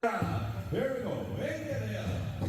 Here we go. Hey, yeah, yeah.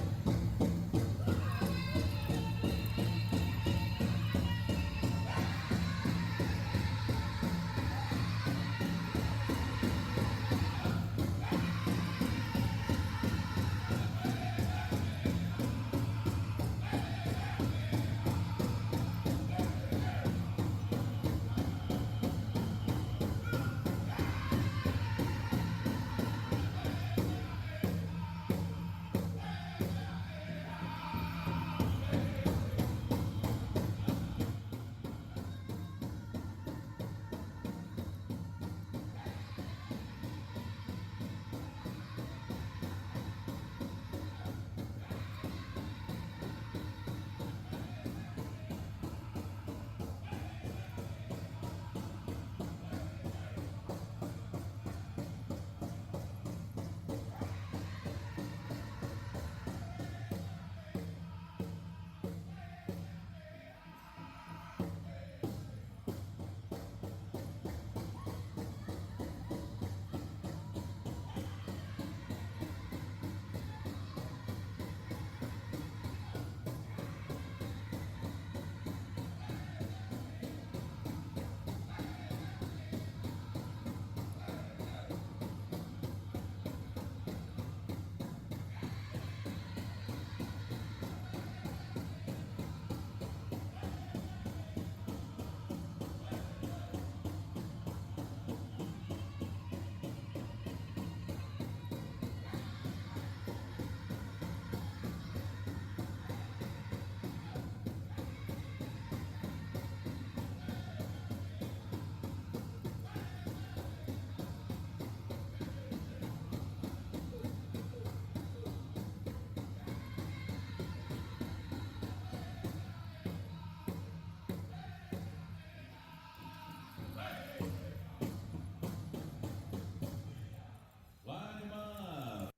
Line 'em up.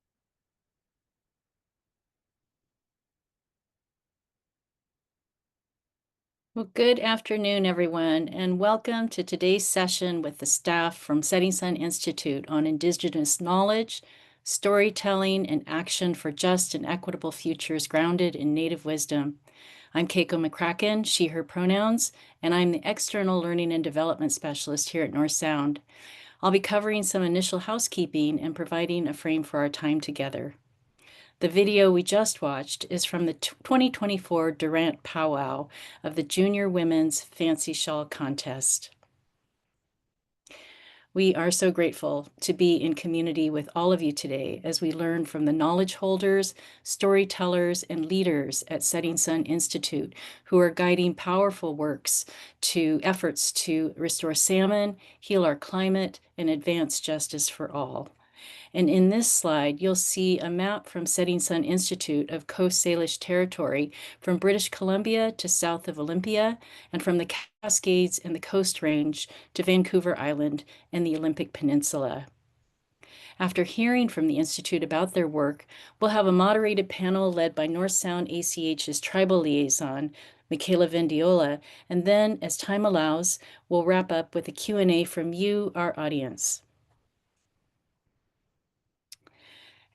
Well, good afternoon, everyone, and welcome to today's session with the staff from Setting Sun Institute on Indigenous knowledge, storytelling, and action for just and equitable futures grounded in Native wisdom. I'm Keiko McCracken, she, her pronouns, and I'm the External Learning and Development Specialist here at North Sound. I'll be covering some initial housekeeping and providing a frame for our time together. The video we just watched is from the 2024 Durant Powwow of the Junior Women's Fancy Shawl Contest. We are so grateful to be in community with all of you today as we learn from the knowledge holders, storytellers, and leaders at Setting Sun Institute who are guiding powerful works to efforts to restore salmon, heal our climate, and advance justice for all. And in this slide, you'll see a map from Setting Sun Institute of Coast Salish territory from British Columbia to south of Olympia, and from the Cascades and the Coast Range to Vancouver Island and the Olympic Peninsula. After hearing from the Institute about their work, we'll have a moderated panel led by North Sound ACH's tribal liaison, Michaela Vendiola, and then, as time allows, we'll wrap up with a Q&A from you, our audience.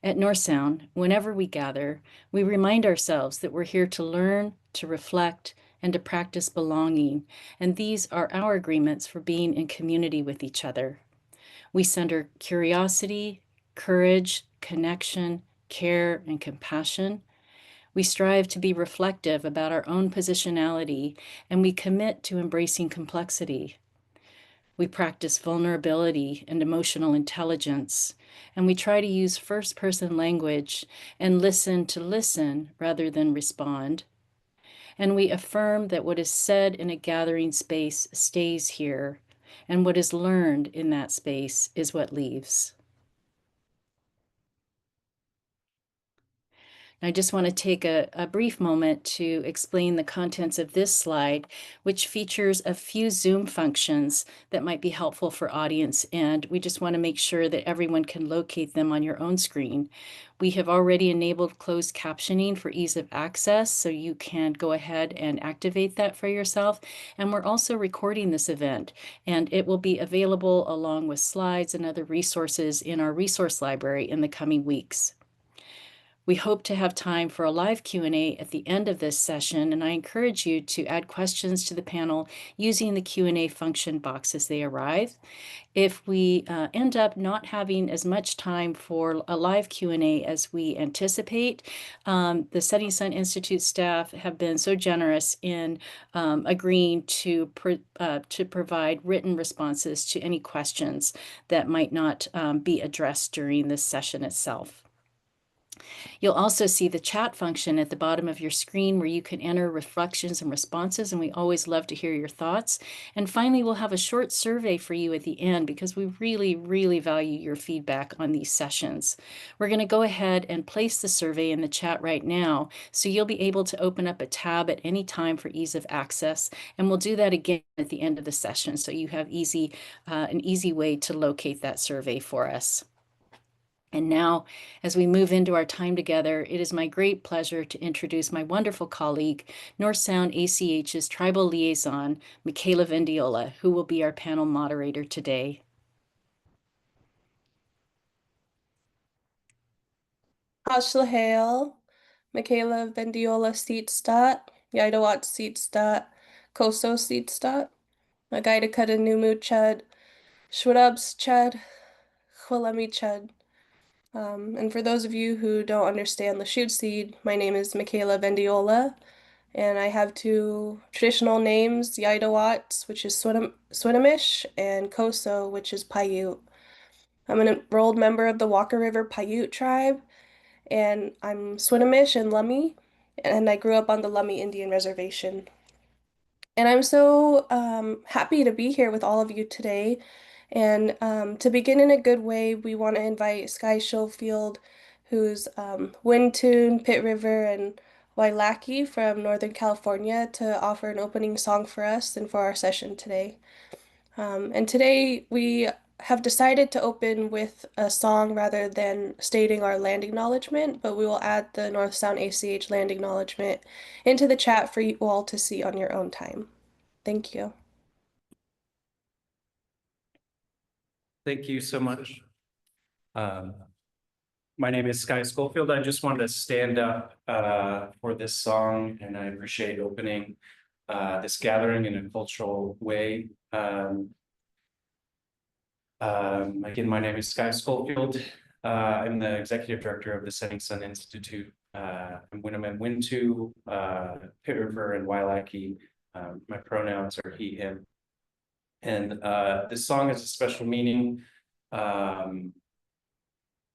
At North Sound, whenever we gather, we remind ourselves that we're here to learn, to reflect, and to practice belonging, and these are our agreements for being in community with each other. We center curiosity, courage, connection, care, and compassion. We strive to be reflective about our own positionality, and we commit to embracing complexity. We practice vulnerability and emotional intelligence, and we try to use first-person language and listen to listen rather than respond. And we affirm that what is said in a gathering space stays here, and what is learned in that space is what leaves. I just want to take a brief moment to explain the contents of this slide, which features a few Zoom functions that might be helpful for audience, and we just want to make sure that everyone can locate them on your own screen. We have already enabled closed captioning for ease of access, so you can go ahead and activate that for yourself. And we're also recording this event, and it will be available along with slides and other resources in our resource library in the coming weeks. We hope to have time for a live Q&A at the end of this session, and I encourage you to add questions to the panel using the Q&A function box as they arrive. If we end up not having as much time for a live Q&A as we anticipate, the Setting Sun Institute staff have been so generous in agreeing to provide written responses to any questions that might not be addressed during this session itself. You'll also see the chat function at the bottom of your screen where you can enter reflections and responses, and we always love to hear your thoughts. And finally, we'll have a short survey for you at the end because we really, really value your feedback on these sessions. We're going to go ahead and place the survey in the chat right now, so you'll be able to open up a tab at any time for ease of access, and we'll do that again at the end of the session so you have an easy way to locate that survey for us. And now, as we move into our time together, it is my great pleasure to introduce my wonderful colleague, North Sound ACH's Tribal Liaison, Michaela Vendiola, who will be our panel moderator today. Ashlahale, Michaela Vendiola Seatstat, Yaidawat Seatstat, Koso Seatstat, Magaida Kada Numu Chud, Shwadabs Chud, Chwalemi Chud. And for those of you who don't understand the shoot seed, my name is Michaela Vendiola, and I have two traditional names, Yaidawat, which is Swinomish, and Koso, which is Paiute. I'm an enrolled member of the Walker River Paiute tribe, and I'm Swinomish and Lummi, and I grew up on the Lummi Indian Reservation. And I'm so happy to be here with all of you today. And to begin in a good way, we want to invite Sky Schofield, who's Wintune, Pit River, and Wailaki from Northern California, to offer an opening song for us and for our session today. And today we have decided to open with a song rather than stating our land acknowledgement, but we will add the North Sound ACH land acknowledgement into the chat for you all to see on your own time. Thank you. Thank you so much. My name is Sky Schofield. I just wanted to stand up for this song, and I appreciate opening this gathering in a cultural way. Again, my name is Sky Schofield. I'm the executive director of the Setting Sun Institute. I'm Winnemem Wintu, Pit River, and Wailaki. My pronouns are he, him. And this song has a special meaning. And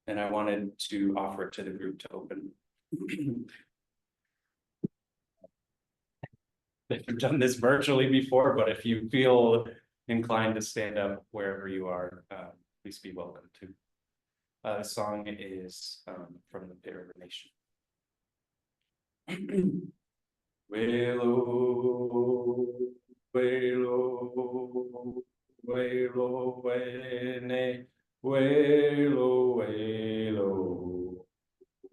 I wanted to offer it to the group to open. They've done this virtually before, but if you feel inclined to stand up wherever you are, please be welcome to. The song is from the Pit River Nation. Welo, welo, welo, wene, welo, welo,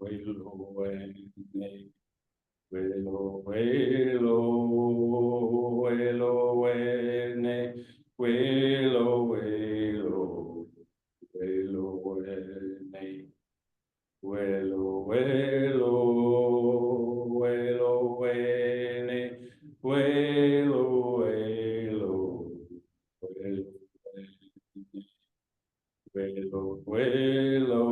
welo, wene. Welo, welo, welo, wene, welo, welo, welo, wene, welo, welo, welo, wene, welo, welo, welo, welo,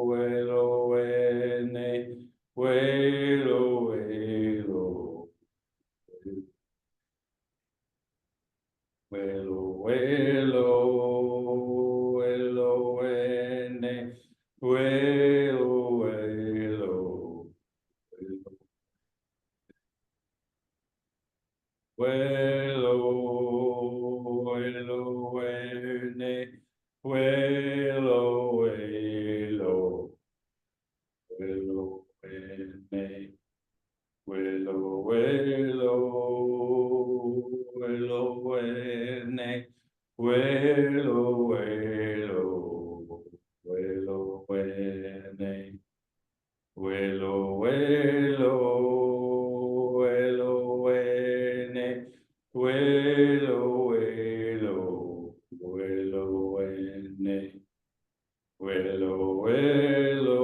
welo, welo, wene. Welo, welo, welo, welo, welo, wene, welo, welo, welo, welo, wene, welo, welo, welo. Willow, willow,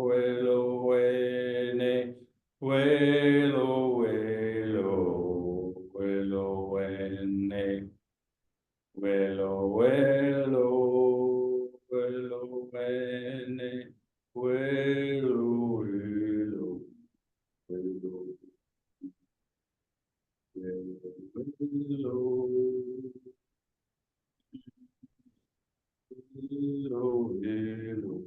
willow, wene, willow, willow, willow, wene, willow, willow, willow, wene, willow, willow, willow, willow, willow, willow.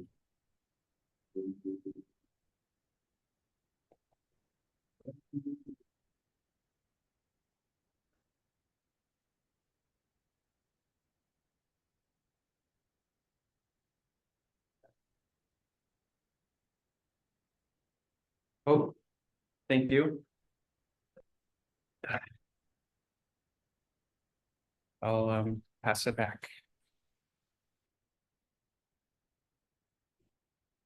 Oh, thank you. I'll pass it back.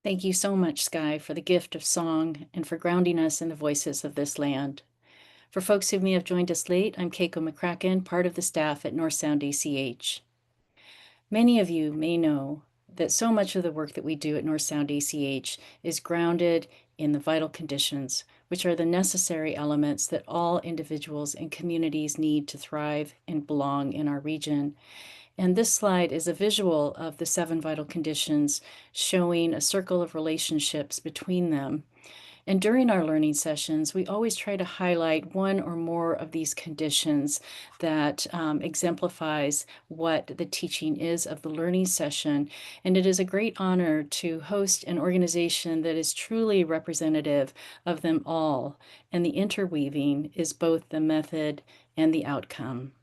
Thank you so much, Sky, for the gift of song and for grounding us in the voices of this land. For folks who may have joined us late, I'm Keiko McCracken, part of the staff at North Sound ACH. Many of you may know that so much of the work that we do at North Sound ACH is grounded in the vital conditions, which are the necessary elements that all individuals and communities need to thrive and belong in our region. And this slide is a visual of the 7 vital conditions, showing a circle of relationships between them. And during our learning sessions, we always try to highlight one or more of these conditions that exemplifies what the teaching is of the learning session. And it is a great honor to host an organization that is truly representative of them all. And the interweaving is both the method and the outcome.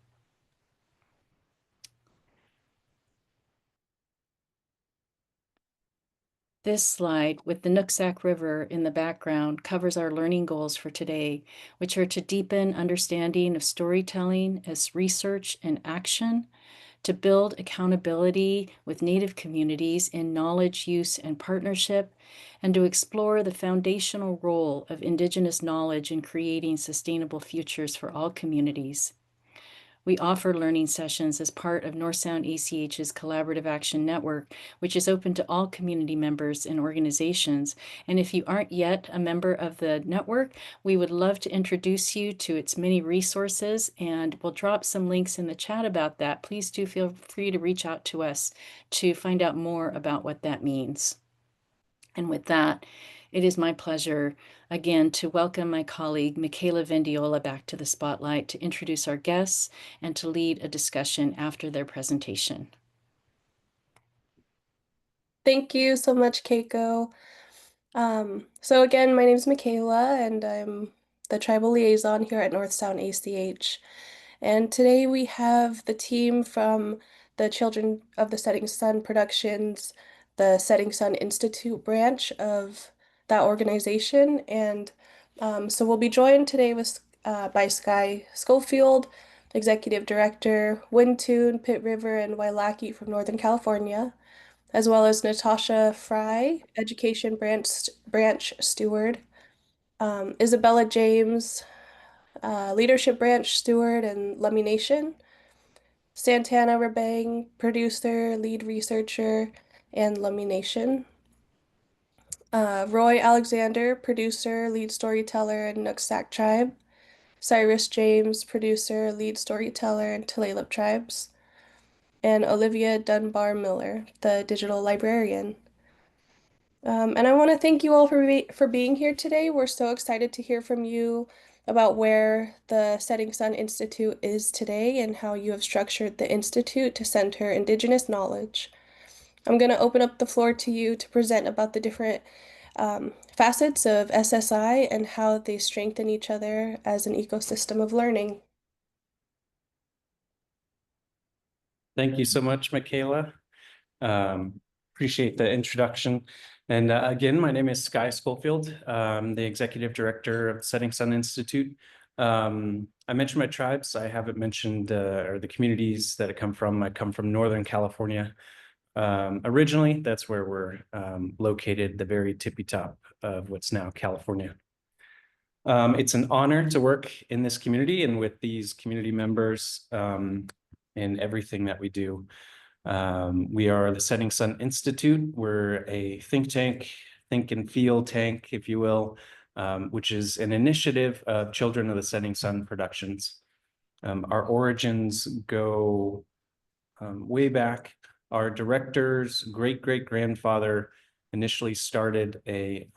This slide with the Nooksack River in the background covers our learning goals for today, which are to deepen understanding of storytelling as research and action, to build accountability with Native communities in knowledge use and partnership, and to explore the foundational role of Indigenous knowledge in creating sustainable futures for all communities. We offer learning sessions as part of North Sound ACH's Collaborative Action Network, which is open to all community members and organizations. And if you aren't yet a member of the network, we would love to introduce you to its many resources, and we'll drop some links in the chat about that. Please do feel free to reach out to us to find out more about what that means. And with that, it is my pleasure again to welcome my colleague Michaela Vendiola back to the spotlight to introduce our guests and to lead a discussion after their presentation. Thank you so much, Keiko. So again, my name is Michaela, and I'm the tribal liaison here at North Sound ACH. And today we have the team from the Children of the Setting Sun Productions, the Setting Sun Institute branch of that organization. And so we'll be joined today by Sky Schofield, Executive Director, Windtune, Pitt River, and Wailaki from Northern California, as well as Natasha Fry, Education Branch Steward, Isabella James, Leadership Branch Steward and Lummi Nation, Santana Rabang, Producer, Lead Researcher, and Lummi Nation, Roy Alexander, Producer, Lead Storyteller, and Nooksack Tribe, Cyrus James, Producer, Lead Storyteller, and Tulalip Tribes, and Olivia Dunbar Miller, the Digital Librarian. And I want to thank you all for being here today. We're so excited to hear from you about where the Setting Sun Institute is today and how you have structured the Institute to center Indigenous knowledge. I'm going to open up the floor to you to present about the different facets of SSI and how they strengthen each other as an ecosystem of learning. Thank you so much, Michaela. Appreciate the introduction. And again, my name is Sky Schofield. I'm the Executive Director of Setting Sun Institute. I mentioned my tribes. I haven't mentioned or the communities that I come from. I come from Northern California. Originally, that's where we're located, the very tippy top of what's now California. It's an honor to work in this community and with these community members in everything that we do. We are the Setting Sun Institute. We're a think tank, think and feel tank, if you will, which is an initiative of Children of the Setting Sun Productions. Our origins go way back. Our director's great-great-grandfather initially started a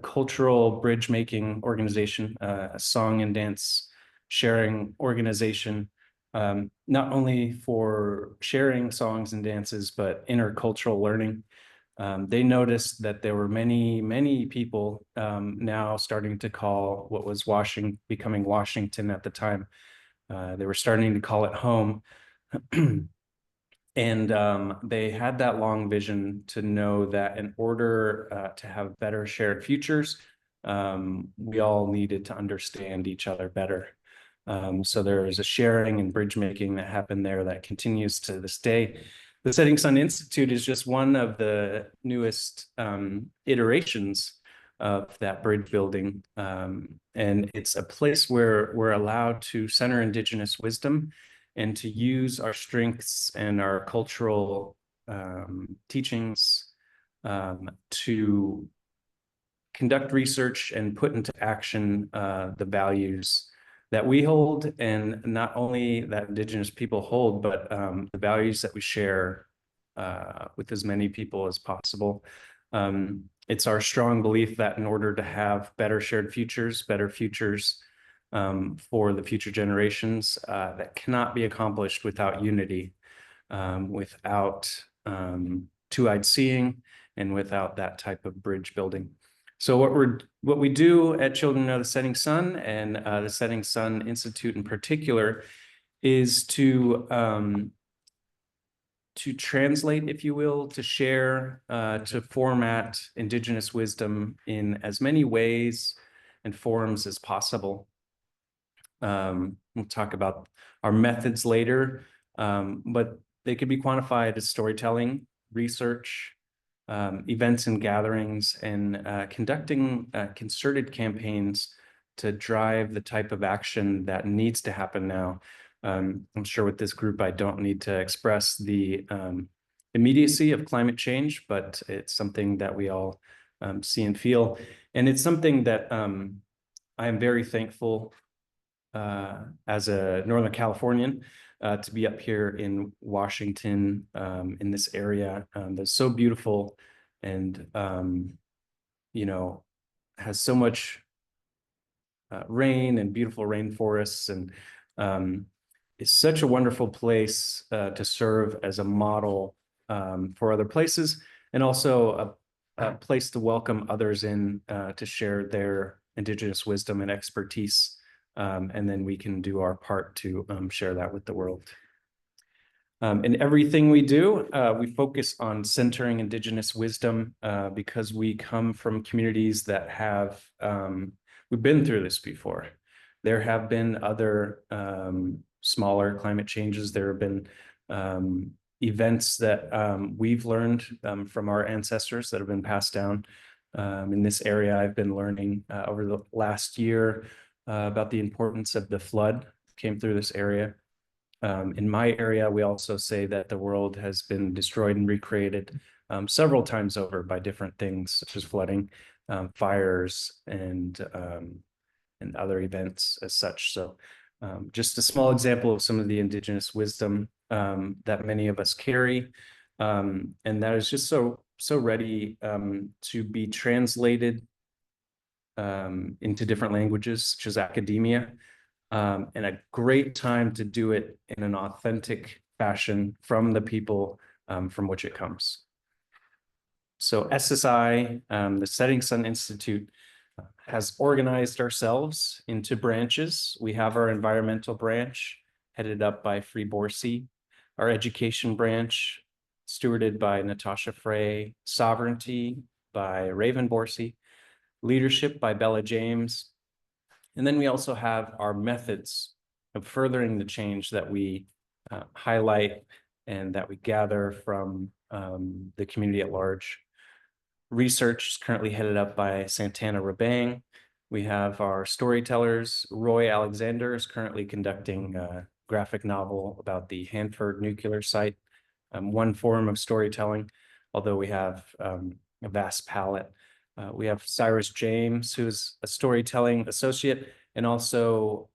cultural bridge making organization, a song and dance sharing organization, not only for sharing songs and dances, but intercultural learning. They noticed that there were many people now starting to call what was becoming Washington at the time. They were starting to call it home. And they had that long vision to know that in order to have better shared futures, we all needed to understand each other better. So there was a sharing and bridge making that happened there that continues to this day. The Setting Sun Institute is just one of the newest iterations of that bridge building. And it's a place where we're allowed to center Indigenous wisdom and to use our strengths and our cultural teachings to conduct research and put into action the values that we hold, and not only that Indigenous people hold, but the values that we share with as many people as possible. It's our strong belief that in order to have better shared futures, better futures for the future generations, that cannot be accomplished without unity, without two-eyed seeing, and without that type of bridge building. So what we do at Children of the Setting Sun, and the Setting Sun Institute in particular, is to translate, if you will, to share, to format Indigenous wisdom in as many ways and forms as possible. We'll talk about our methods later, but they could be quantified as storytelling, research, events and gatherings, and conducting concerted campaigns to drive the type of action that needs to happen now. I'm sure with this group, I don't need to express the immediacy of climate change, but it's something that we all see and feel. And it's something that I am very thankful as a Northern Californian to be up here in Washington, in this area that's so beautiful and, you know, has so much rain and beautiful rainforests, and it's such a wonderful place to serve as a model for other places, and also a place to welcome others in to share their Indigenous wisdom and expertise. And then we can do our part to share that with the world. In everything we do, we focus on centering Indigenous wisdom because we come from communities that have, we've been through this before. There have been other smaller climate changes. There have been events that we've learned from our ancestors that have been passed down. In this area, I've been learning over the last year about the importance of the flood that came through this area. In my area, we also say that the world has been destroyed and recreated several times over by different things, such as flooding, fires, and other events as such. So just a small example of some of the Indigenous wisdom that many of us carry, and that is just so ready to be translated into different languages, such as academia, and a great time to do it in an authentic fashion from the people from which it comes. So SSI, the Setting Sun Institute, has organized ourselves into branches. We have our environmental branch, headed up by Free Borsi, our education branch, stewarded by Natasha Frey, sovereignty by Raven Borsi, leadership by Bella James. And then we also have our methods of furthering the change that we highlight and that we gather from the community at large. Research is currently headed up by Santana Rabang. We have our storytellers. Roy Alexander is currently conducting a graphic novel about the Hanford nuclear site. one form of storytelling, although we have a vast palette. We have Cyrus James, who's a storytelling associate and also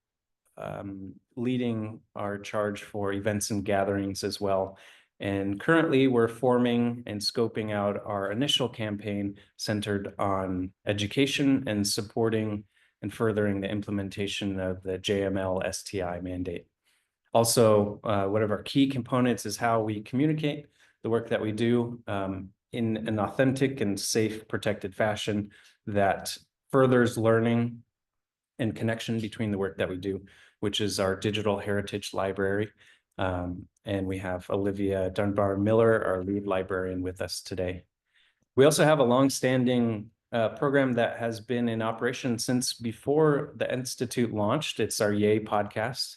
leading our charge for events and gatherings as well. And currently we're forming and scoping out our initial campaign centered on education and supporting and furthering the implementation of the JML STI mandate. Also, one of our key components is how we communicate the work that we do in an authentic and safe, protected fashion that furthers learning and connection between the work that we do, which is our digital heritage library. And we have Olivia Dunbar-Miller, our lead librarian, with us today. We also have a longstanding program that has been in operation since before the Institute launched. It's our Yay podcast.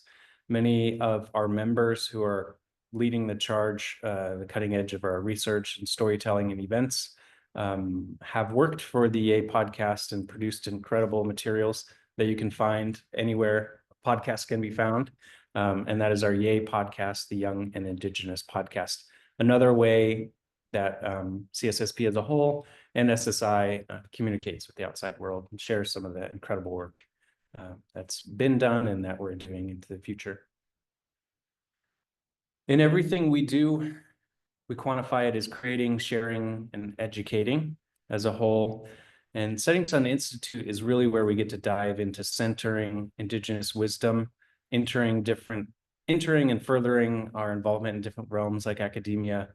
Many of our members who are leading the charge, the cutting edge of our research and storytelling and events, have worked for the Yay podcast and produced incredible materials that you can find anywhere podcasts can be found. And that is our Yay podcast, the Young and Indigenous podcast. Another way that CSSP as a whole and SSI communicates with the outside world and shares some of the incredible work that's been done and that we're doing into the future. In everything we do, we quantify it as creating, sharing, and educating as a whole. And Setting Sun Institute is really where we get to dive into centering Indigenous wisdom, entering and furthering our involvement in different realms like academia.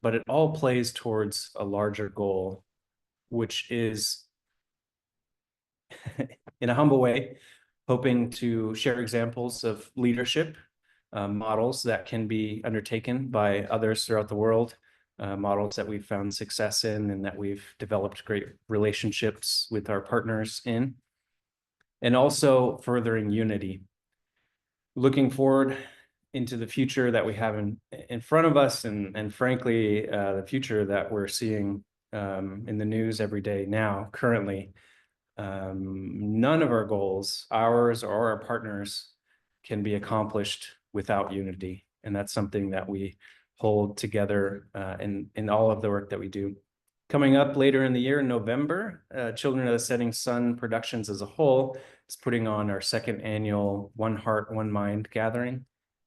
But it all plays towards a larger goal, which is, in a humble way, hoping to share examples of leadership models that can be undertaken by others throughout the world, models that we've found success in and that we've developed great relationships with our partners in, and also furthering unity. Looking forward into the future that we have in front of us, and frankly, the future that we're seeing in the news every day now, currently, none of our goals, ours or our partners, can be accomplished without unity. And that's something that we hold together in all of the work that we do. Coming up later in the year, in November, Children of the Setting Sun Productions as a whole is putting on our second annual One Heart, One Mind gathering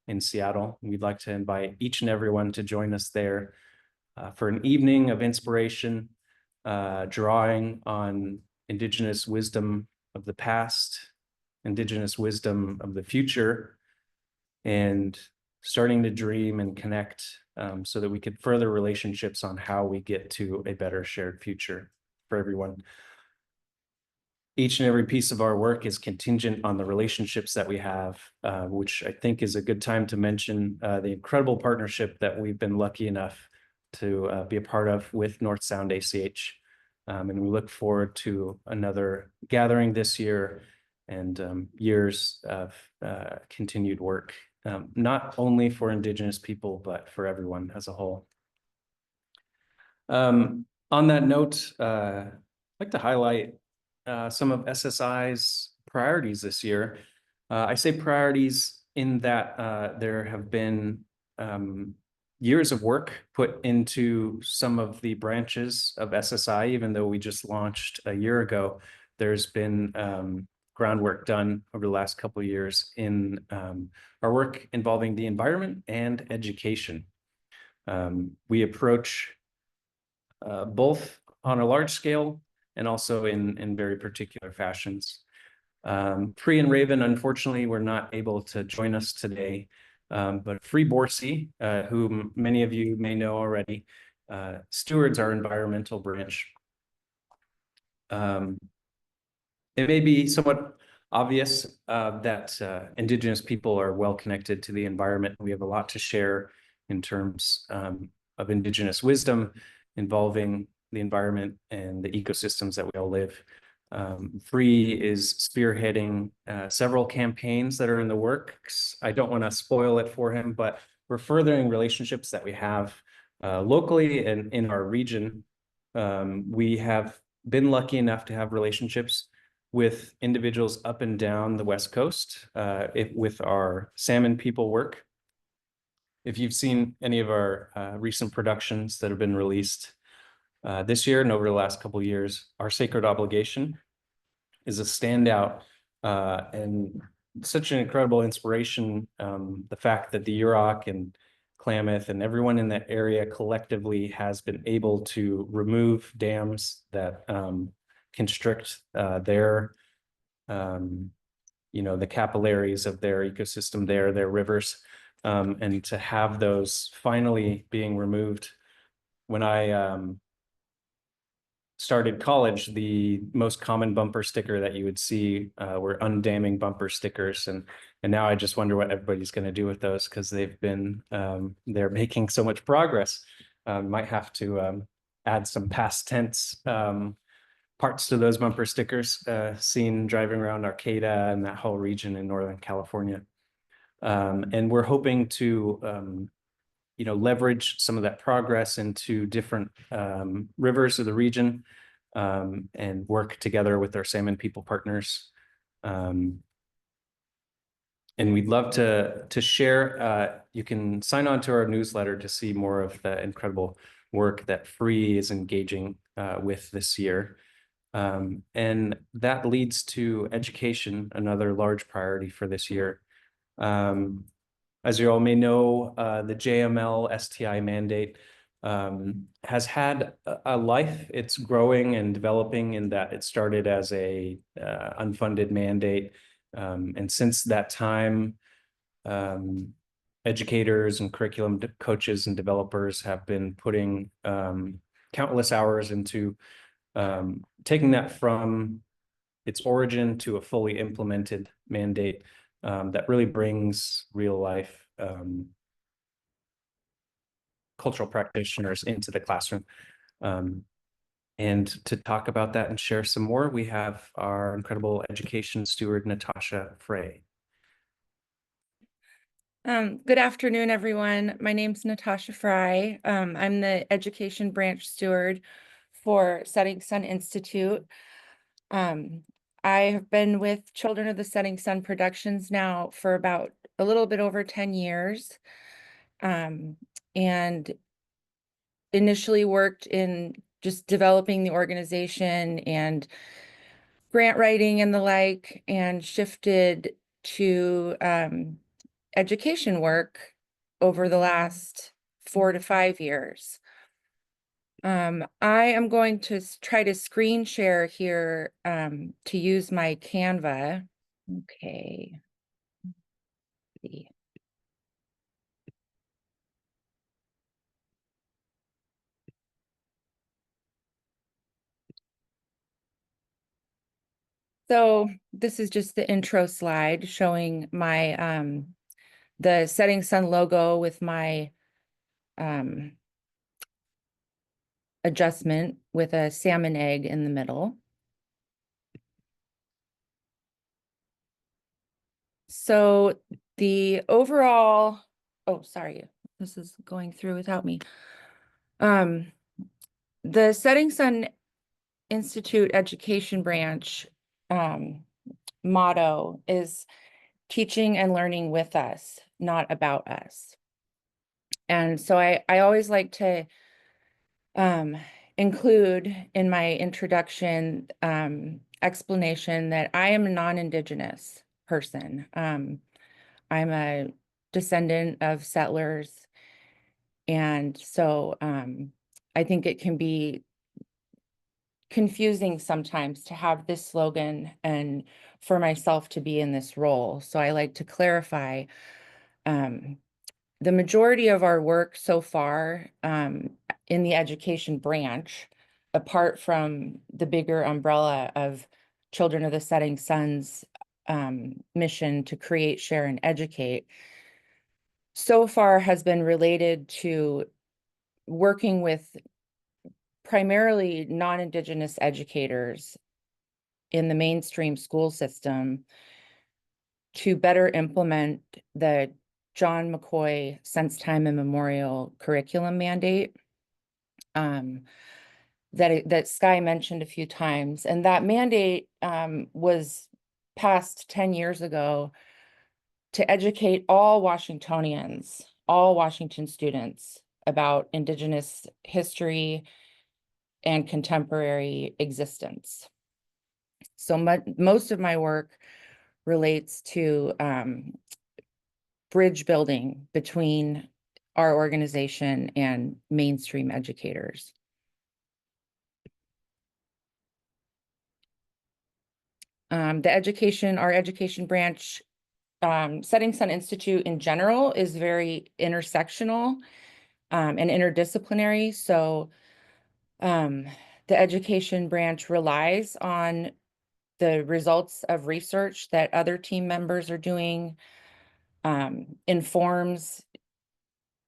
in Seattle. We'd like to invite each and everyone to join us there for an evening of inspiration, drawing on Indigenous wisdom of the past, Indigenous wisdom of the future, and starting to dream and connect so that we could further relationships on how we get to a better shared future for everyone. Each and every piece of our work is contingent on the relationships that we have, which I think is a good time to mention the incredible partnership that we've been lucky enough to be a part of with North Sound ACH. And we look forward to another gathering this year and years of continued work, not only for Indigenous people, but for everyone as a whole. On that note, I'd like to highlight some of SSI's priorities this year. I say priorities in that there have been years of work put into some of the branches of SSI, even though we just launched a year ago. There's been groundwork done over the last couple of years in our work involving the environment and education. We approach both on a large scale and also in very particular fashions. Free and Raven, unfortunately, were not able to join us today, but Free Borsi, whom many of you may know already, stewards our environmental branch. It may be somewhat obvious that Indigenous people are well connected to the environment. We have a lot to share in terms of Indigenous wisdom involving the environment and the ecosystems that we all live. Free is spearheading several campaigns that are in the works. I don't want to spoil it for him, but we're furthering relationships that we have locally and in our region. We have been lucky enough to have relationships with individuals up and down the West Coast with our salmon people work. if you've seen any of our recent productions that have been released this year and over the last couple of years, Our Sacred Obligation is a standout and such an incredible inspiration. The fact that the Yurok and Klamath and everyone in that area collectively has been able to remove dams that constrict their, the capillaries of their ecosystem there, their rivers, and to have those finally being removed. When I started college, the most common bumper sticker that you would see were undamming bumper stickers, and now I just wonder what everybody's going to do with those, because they've been they're making so much progress. Might have to add some past tense parts to those bumper stickers seen driving around Arcata and that whole region in Northern California. And we're hoping to leverage some of that progress into different rivers of the region and work together with our Salmon People partners. And we'd love to share. You can sign on to our newsletter to see more of the incredible work that Free is engaging with this year. And that leads to education, another large priority for this year. As you all may know, the JML STI mandate has had a life. It's growing and developing in that it started as a unfunded mandate. And since that time, educators and curriculum coaches and developers have been putting countless hours into taking that from its origin to a fully implemented mandate that really brings real life cultural practitioners into the classroom. And to talk about that and share some more, we have our incredible education steward, Natasha Frey. Good afternoon, everyone. My name's Natasha Fry. I'm the education branch steward for Setting Sun Institute. I have been with Children of the Setting Sun Productions now for about a little bit over 10 years. And initially worked in just developing the organization and grant writing and the like, and shifted to education work over the last 4 to 5 years. I am going to try to screen share here to use my Canva. Okay. So this is just the intro slide showing my the Setting Sun logo with my adjustment with a salmon egg in the middle. So the overall, oh, sorry, this is going through without me. The Setting Sun Institute education branch motto is teaching and learning with us, not about us. And so I always like to include in my introduction explanation that I am a non-Indigenous person. I'm a descendant of settlers. And so I think it can be confusing sometimes to have this slogan and for myself to be in this role. So I like to clarify the majority of our work so far in the education branch, apart from the bigger umbrella of Children of the Setting Sun's mission to create, share, and educate, so far has been related to working with primarily non-Indigenous educators in the mainstream school system to better implement the John McCoy since time immemorial curriculum mandate that Sky mentioned a few times. And that mandate was passed 10 years ago to educate all Washingtonians, all Washington students about Indigenous history and contemporary existence. So most of my work relates to bridge building between our organization and mainstream educators. Our education branch, Setting Sun Institute in general is very intersectional and interdisciplinary. So the education branch relies on the results of research that other team members are doing, informs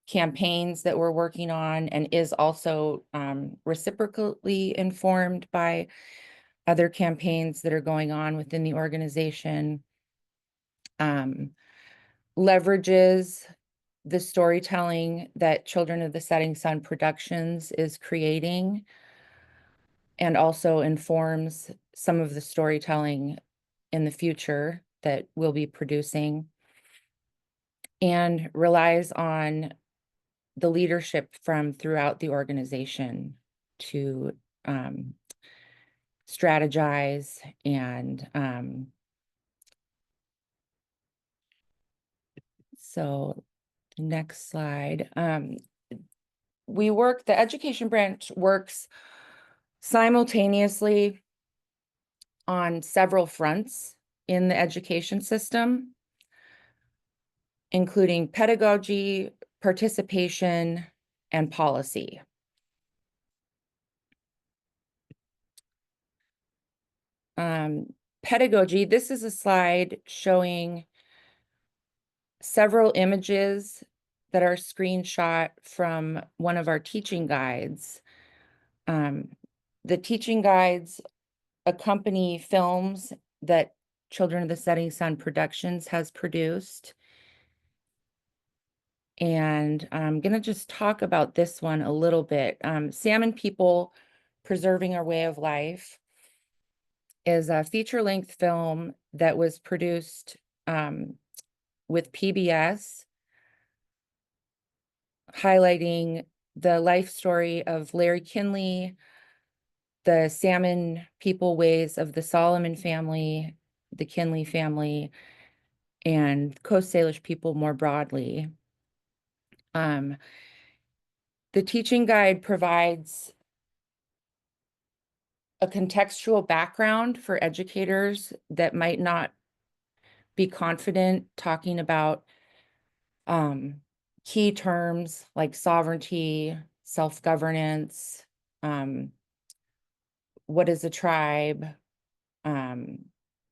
campaigns that we're working on, and is also reciprocally informed by other campaigns that are going on within the organization. Leverages the storytelling that Children of the Setting Sun Productions is creating, and also informs some of the storytelling in the future that we'll be producing, and relies on the leadership from throughout the organization to strategize and so next slide. The education branch works simultaneously on several fronts in the education system, including pedagogy, participation, and policy. Pedagogy, this is a slide showing several images that are screenshot from one of our teaching guides. The teaching guides accompany films that Children of the Setting Sun Productions has produced. And I'm going to just talk about this one a little bit. Salmon People Preserving Our Way of Life is a feature-length film that was produced with PBS, highlighting the life story of Larry Kinley, the Salmon People ways of the Solomon family, the Kinley family, and Coast Salish people more broadly. The teaching guide provides a contextual background for educators that might not be confident talking about key terms like sovereignty, self-governance, what is a tribe,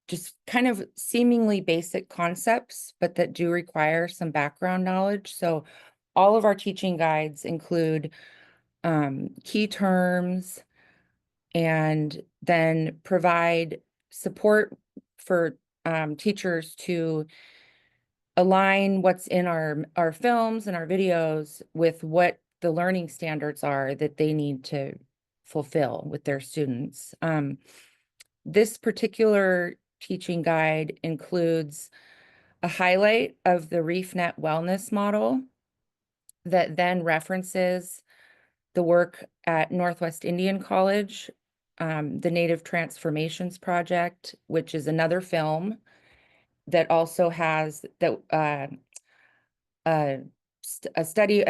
just kind of seemingly basic concepts, but that do require some background knowledge. So all of our teaching guides include key terms, and then provide support for teachers to align what's in our films and our videos with what the learning standards are that they need to fulfill with their students. This particular teaching guide includes a highlight of the ReefNet wellness model that then references the work at Northwest Indian College, the Native Transformations Project, which is another film that also has a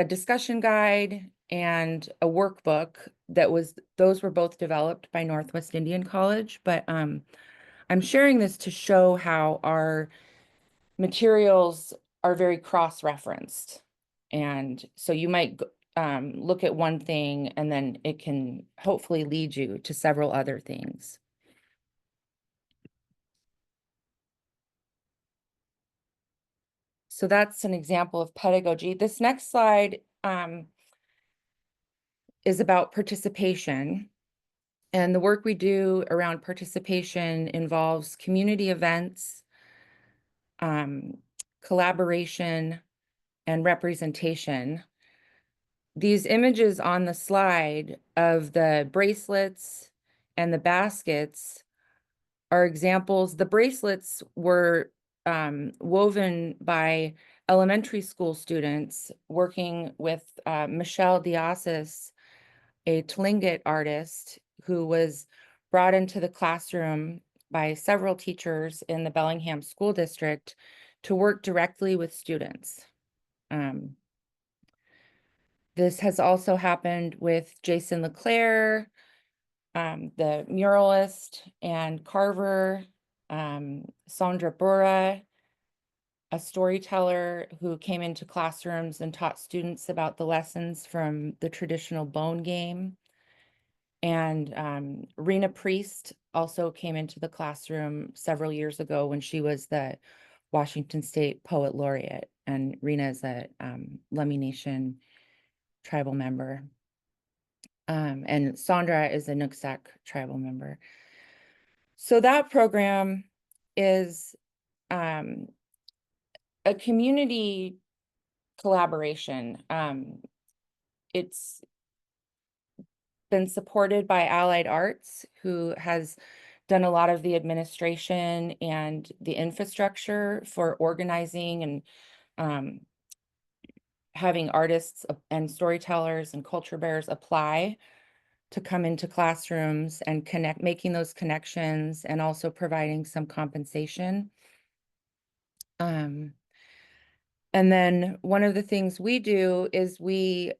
discussion guide and a workbook those were both developed by Northwest Indian College. But I'm sharing this to show how our materials are very cross-referenced. And so you might look at one thing and then it can hopefully lead you to several other things. So that's an example of pedagogy. This next slide is about participation. And the work we do around participation involves community events, collaboration, and representation. These images on the slide of the bracelets and the baskets are examples. The bracelets were woven by elementary school students, working with Michelle Diasis, a Tlingit artist who was brought into the classroom by several teachers in the Bellingham School District to work directly with students. This has also happened with Jason Leclerc, the muralist and carver, Sandra Bura, a storyteller who came into classrooms and taught students about the lessons from the traditional bone game. And Rena Priest also came into the classroom several years ago when she was the Washington State Poet Laureate. And Rena is a Lummi Nation tribal member. And Sandra is a Nooksack tribal member. So that program is a community collaboration. It's been supported by Allied Arts, who has done a lot of the administration and the infrastructure for organizing and having artists and storytellers and culture bearers apply to come into classrooms and making those connections, and also providing some compensation. And then one of the things we do is we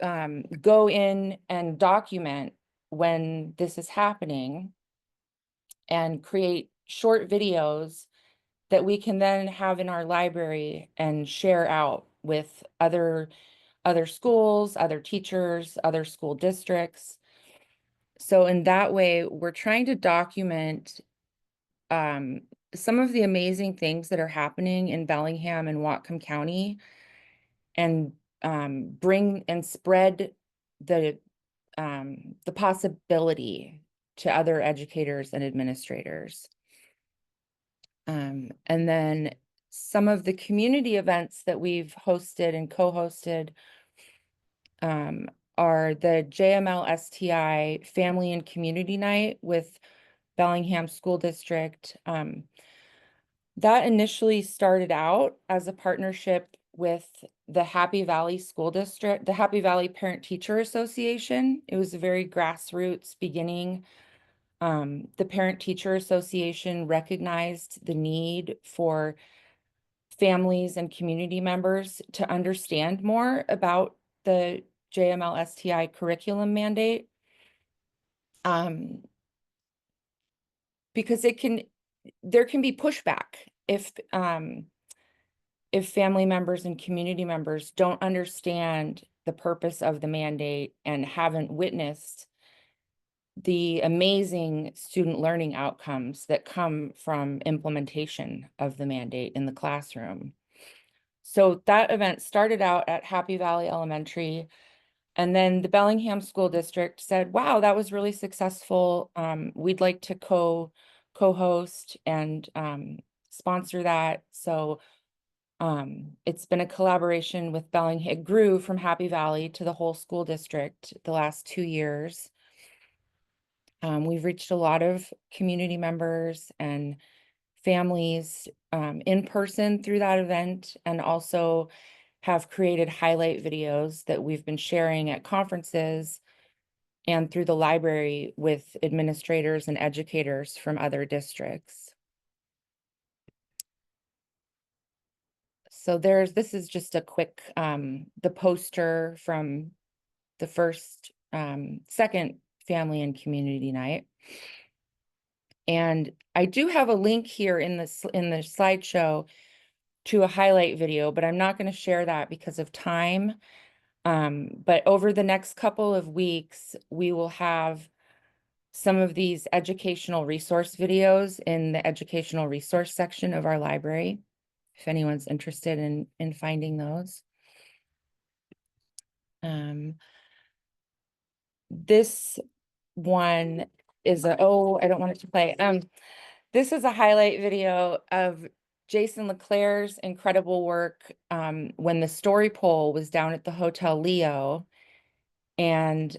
go in and document when this is happening and create short videos that we can then have in our library and share out with other schools, other teachers, other school districts. So in that way, we're trying to document some of the amazing things that are happening in Bellingham and Whatcom County, and bring and spread the possibility to other educators and administrators. And then some of the community events that we've hosted and co-hosted are the JML-STI Family and Community Night with Bellingham School District. That initially started out as a partnership with the Happy Valley School District, the Happy Valley Parent Teacher Association. It was a very grassroots beginning. The Parent Teacher Association recognized the need for families and community members to understand more about the JML-STI curriculum mandate. Because there can be pushback if family members and community members don't understand the purpose of the mandate and haven't witnessed the amazing student learning outcomes that come from implementation of the mandate in the classroom. So that event started out at Happy Valley Elementary, and then the Bellingham School District said, wow, that was really successful. We'd like to co-host and sponsor that. So it's been a collaboration with Bellingham. It grew from Happy Valley to the whole school district the last 2 years. We've reached a lot of community members and families in person through that event, and also have created highlight videos that we've been sharing at conferences and through the library with administrators and educators from other districts. So this is just a quick, the poster from the second Family and Community Night. And I do have a link here in the slideshow to a highlight video, but I'm not going to share that because of time. But over the next couple of weeks, we will have some of these educational resource videos in the educational resource section of our library, if anyone's interested in finding those. This one is I don't want it to play. This is a highlight video of Jason Leclerc's incredible work when the story pole was down at the Hotel Leo. And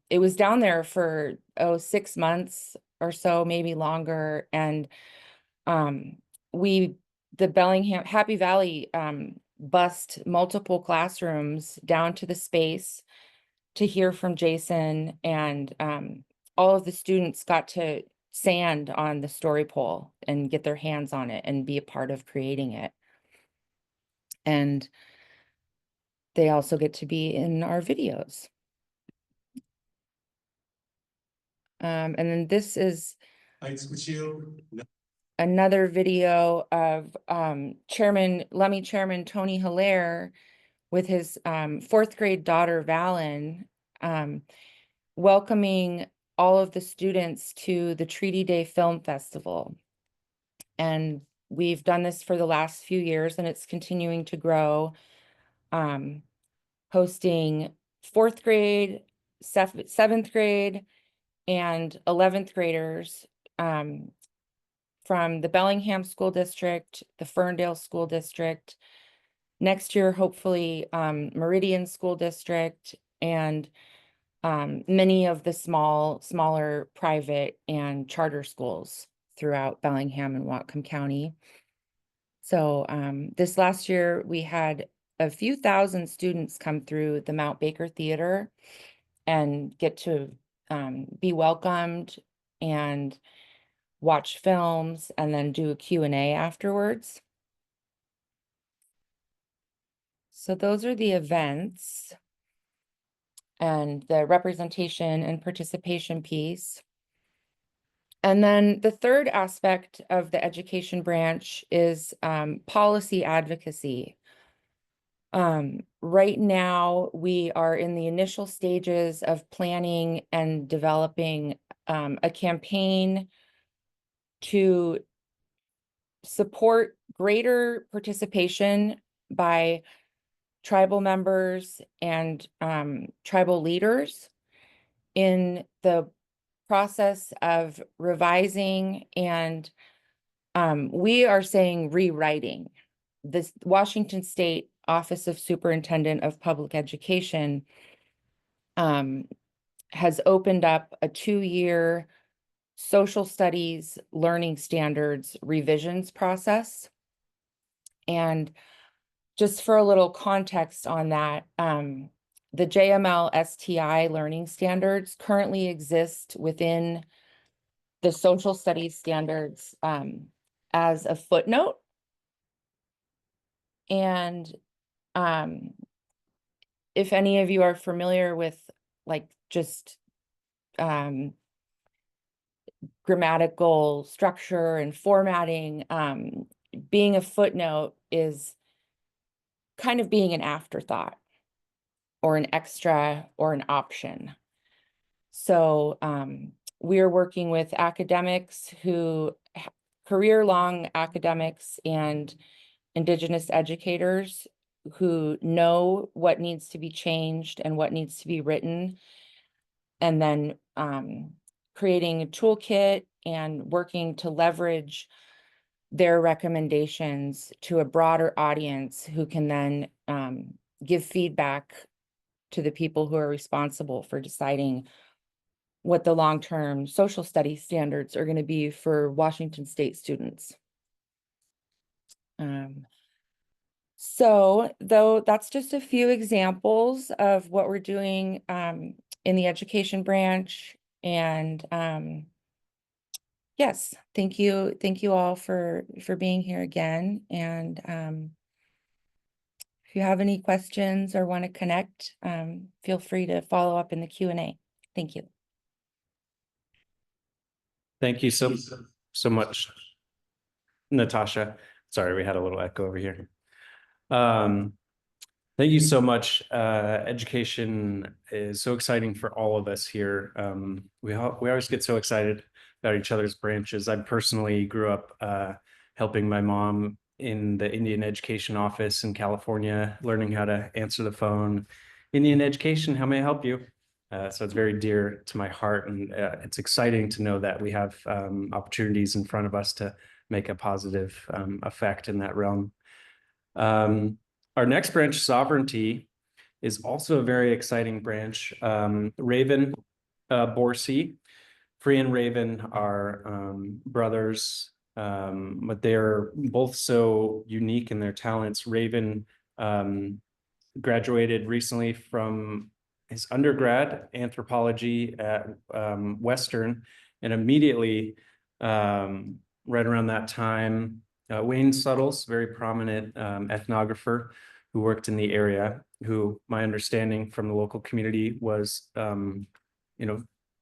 it was down there for 6 months or so, maybe longer. And we the Bellingham Happy Valley bussed multiple classrooms down to the space to hear from Jason, and all of the students got to sand on the story pole and get their hands on it and be a part of creating it. And they also get to be in our videos. And then this is another video of Lummi Chairman Tony Hilaire with his 4th grade daughter, Valen, welcoming all of the students to the Treaty Day Film Festival. And we've done this for the last few years, and it's continuing to grow, hosting 4th grade, 7th grade, and 11th graders from the Bellingham School District, the Ferndale School District, next year, hopefully, Meridian School District, and many of the smaller private and charter schools throughout Bellingham and Whatcom County. So this last year, we had a few thousand students come through the Mount Baker Theater and get to be welcomed and watch films and then do a Q&A afterwards. So those are the events and the representation and participation piece. And then the third aspect of the education branch is policy advocacy. Right now, we are in the initial stages of planning and developing a campaign to support greater participation by tribal members and tribal leaders in the process of revising and we are saying rewriting. This Washington State Office of Superintendent of Public Education has opened up a 2-year social studies learning standards revisions process. And just for a little context on that, the JML STI learning standards currently exist within the social studies standards as a footnote. And if any of you are familiar with like just grammatical structure and formatting, being a footnote is kind of being an afterthought or an extra or an option. So we are working with academics who, career-long academics and Indigenous educators who know what needs to be changed and what needs to be written, and then creating a toolkit and working to leverage their recommendations to a broader audience who can then give feedback to the people who are responsible for deciding what the long-term social studies standards are going to be for Washington State students. So though that's just a few examples of what we're doing in the education branch. And yes, thank you all for being here again. And if you have any questions or want to connect, feel free to follow up in the Q&A. Thank you. Thank you so much, Natasha. Sorry, we had a little echo over here. Thank you so much. Education is so exciting for all of us here. We always get so excited about each other's branches. I personally grew up helping my mom in the Indian Education Office in California, learning how to answer the phone. Indian Education, how may I help you? So it's very dear to my heart, and it's exciting to know that we have opportunities in front of us to make a positive effect in that realm. Our next branch, Sovereignty, is also a very exciting branch. Raven Borsey, Free and Raven are brothers but they're both so unique in their talents. Raven graduated recently from his undergrad anthropology at Western, and immediately, right around that time, Wayne Suttles, very prominent ethnographer who worked in the area, who my understanding from the local community was,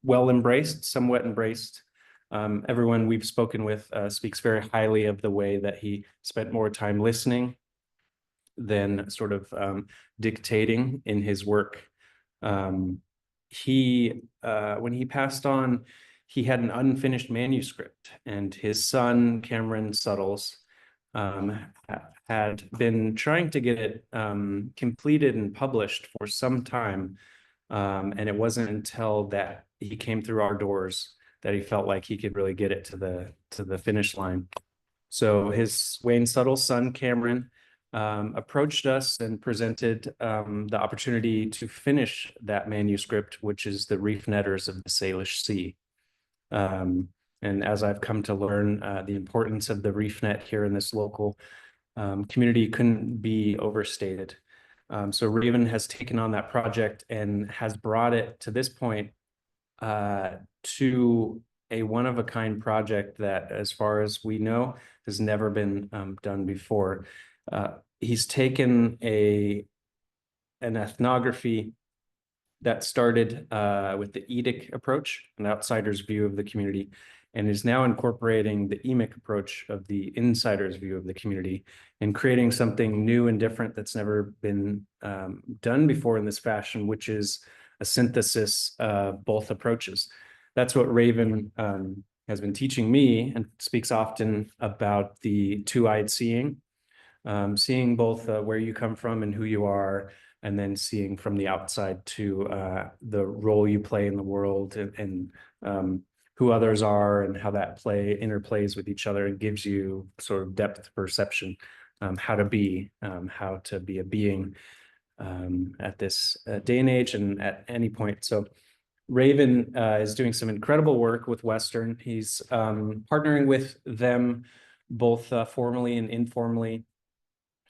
well embraced, somewhat embraced. Everyone we've spoken with speaks very highly of the way that he spent more time listening than sort of dictating in his work. When he passed on, he had an unfinished manuscript, and his son, Cameron Suttles, had been trying to get it completed and published for some time. And it wasn't until that he came through our doors that he felt like he could really get it to the finish line. So his Wayne Suttles' son, Cameron, approached us and presented the opportunity to finish that manuscript, which is the Reef Netters of the Salish Sea. And as I've come to learn, the importance of the reef net here in this local community couldn't be overstated. So Raven has taken on that project and has brought it to this point to a one-of-a-kind project that, as far as we know, has never been done before. He's taken an ethnography that started with the Edic approach, an outsider's view of the community, and is now incorporating the Emic approach of the insider's view of the community, and creating something new and different that's never been done before in this fashion, which is a synthesis of both approaches. That's what Raven has been teaching me, and speaks often about the two-eyed seeing, seeing both where you come from and who you are, and then seeing from the outside to the role you play in the world, and who others are, and how that interplays with each other, and gives you sort of depth perception, how to be a being at this day and age, and at any point. So Raven is doing some incredible work with Western. He's partnering with them both formally and informally.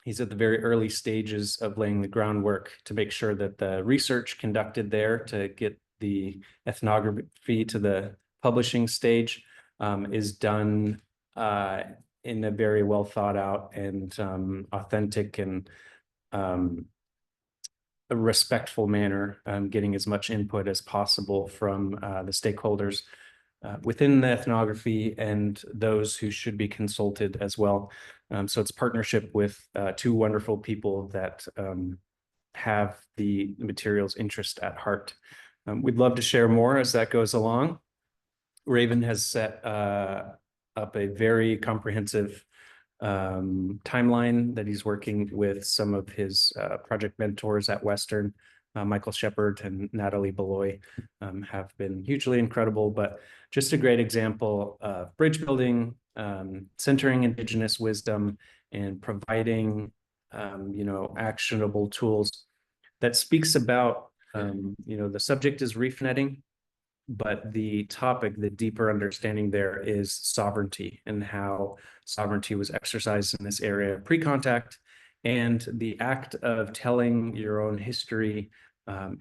He's at the very early stages of laying the groundwork to make sure that the research conducted there to get the ethnography to the publishing stage is done in a very well thought out and authentic and a respectful manner, getting as much input as possible from the stakeholders within the ethnography and those who should be consulted as well. So it's partnership with two wonderful people that have the material's interest at heart. We'd love to share more as that goes along. Raven has set up a very comprehensive timeline that he's working with some of his project mentors at Western. Michael Shepard and Natalie Beloy have been hugely incredible, but just a great example of bridge building, centering Indigenous wisdom, and providing actionable tools that speaks about the subject is reef netting, but the topic, the deeper understanding there is sovereignty, and how sovereignty was exercised in this area pre-contact, and the act of telling your own history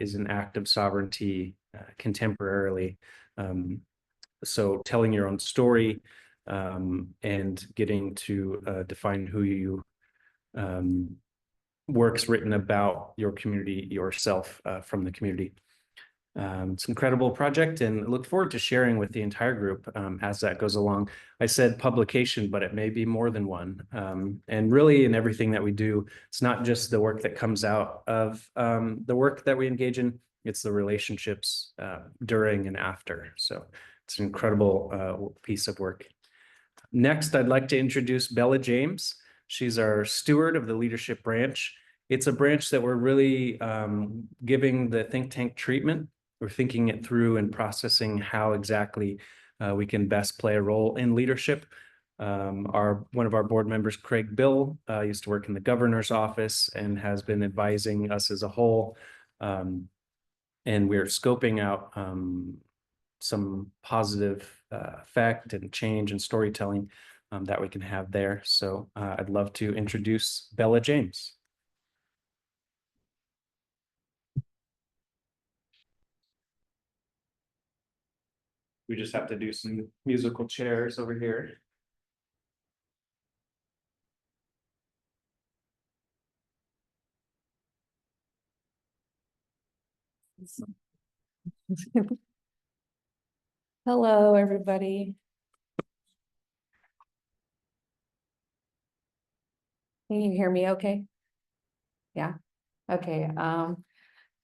is an act of sovereignty contemporarily. So telling your own story and getting to define who you works written about your community, yourself from the community. It's an incredible project, and I look forward to sharing with the entire group as that goes along. I said publication, but it may be more than one. And really in everything that we do, it's not just the work that comes out of the work that we engage in, it's the relationships during and after. So it's an incredible piece of work. Next, I'd like to introduce Bella James. She's our steward of the leadership branch. It's a branch that we're really giving the think tank treatment. We're thinking it through and processing how exactly we can best play a role in leadership. One of our board members, Craig Bill, used to work in the governor's office and has been advising us as a whole. And we're scoping out some positive effect and change and storytelling that we can have there. So I'd love to introduce Bella James. We just have to do some musical chairs over here. Hello, everybody. Can you hear me okay? Yeah, okay.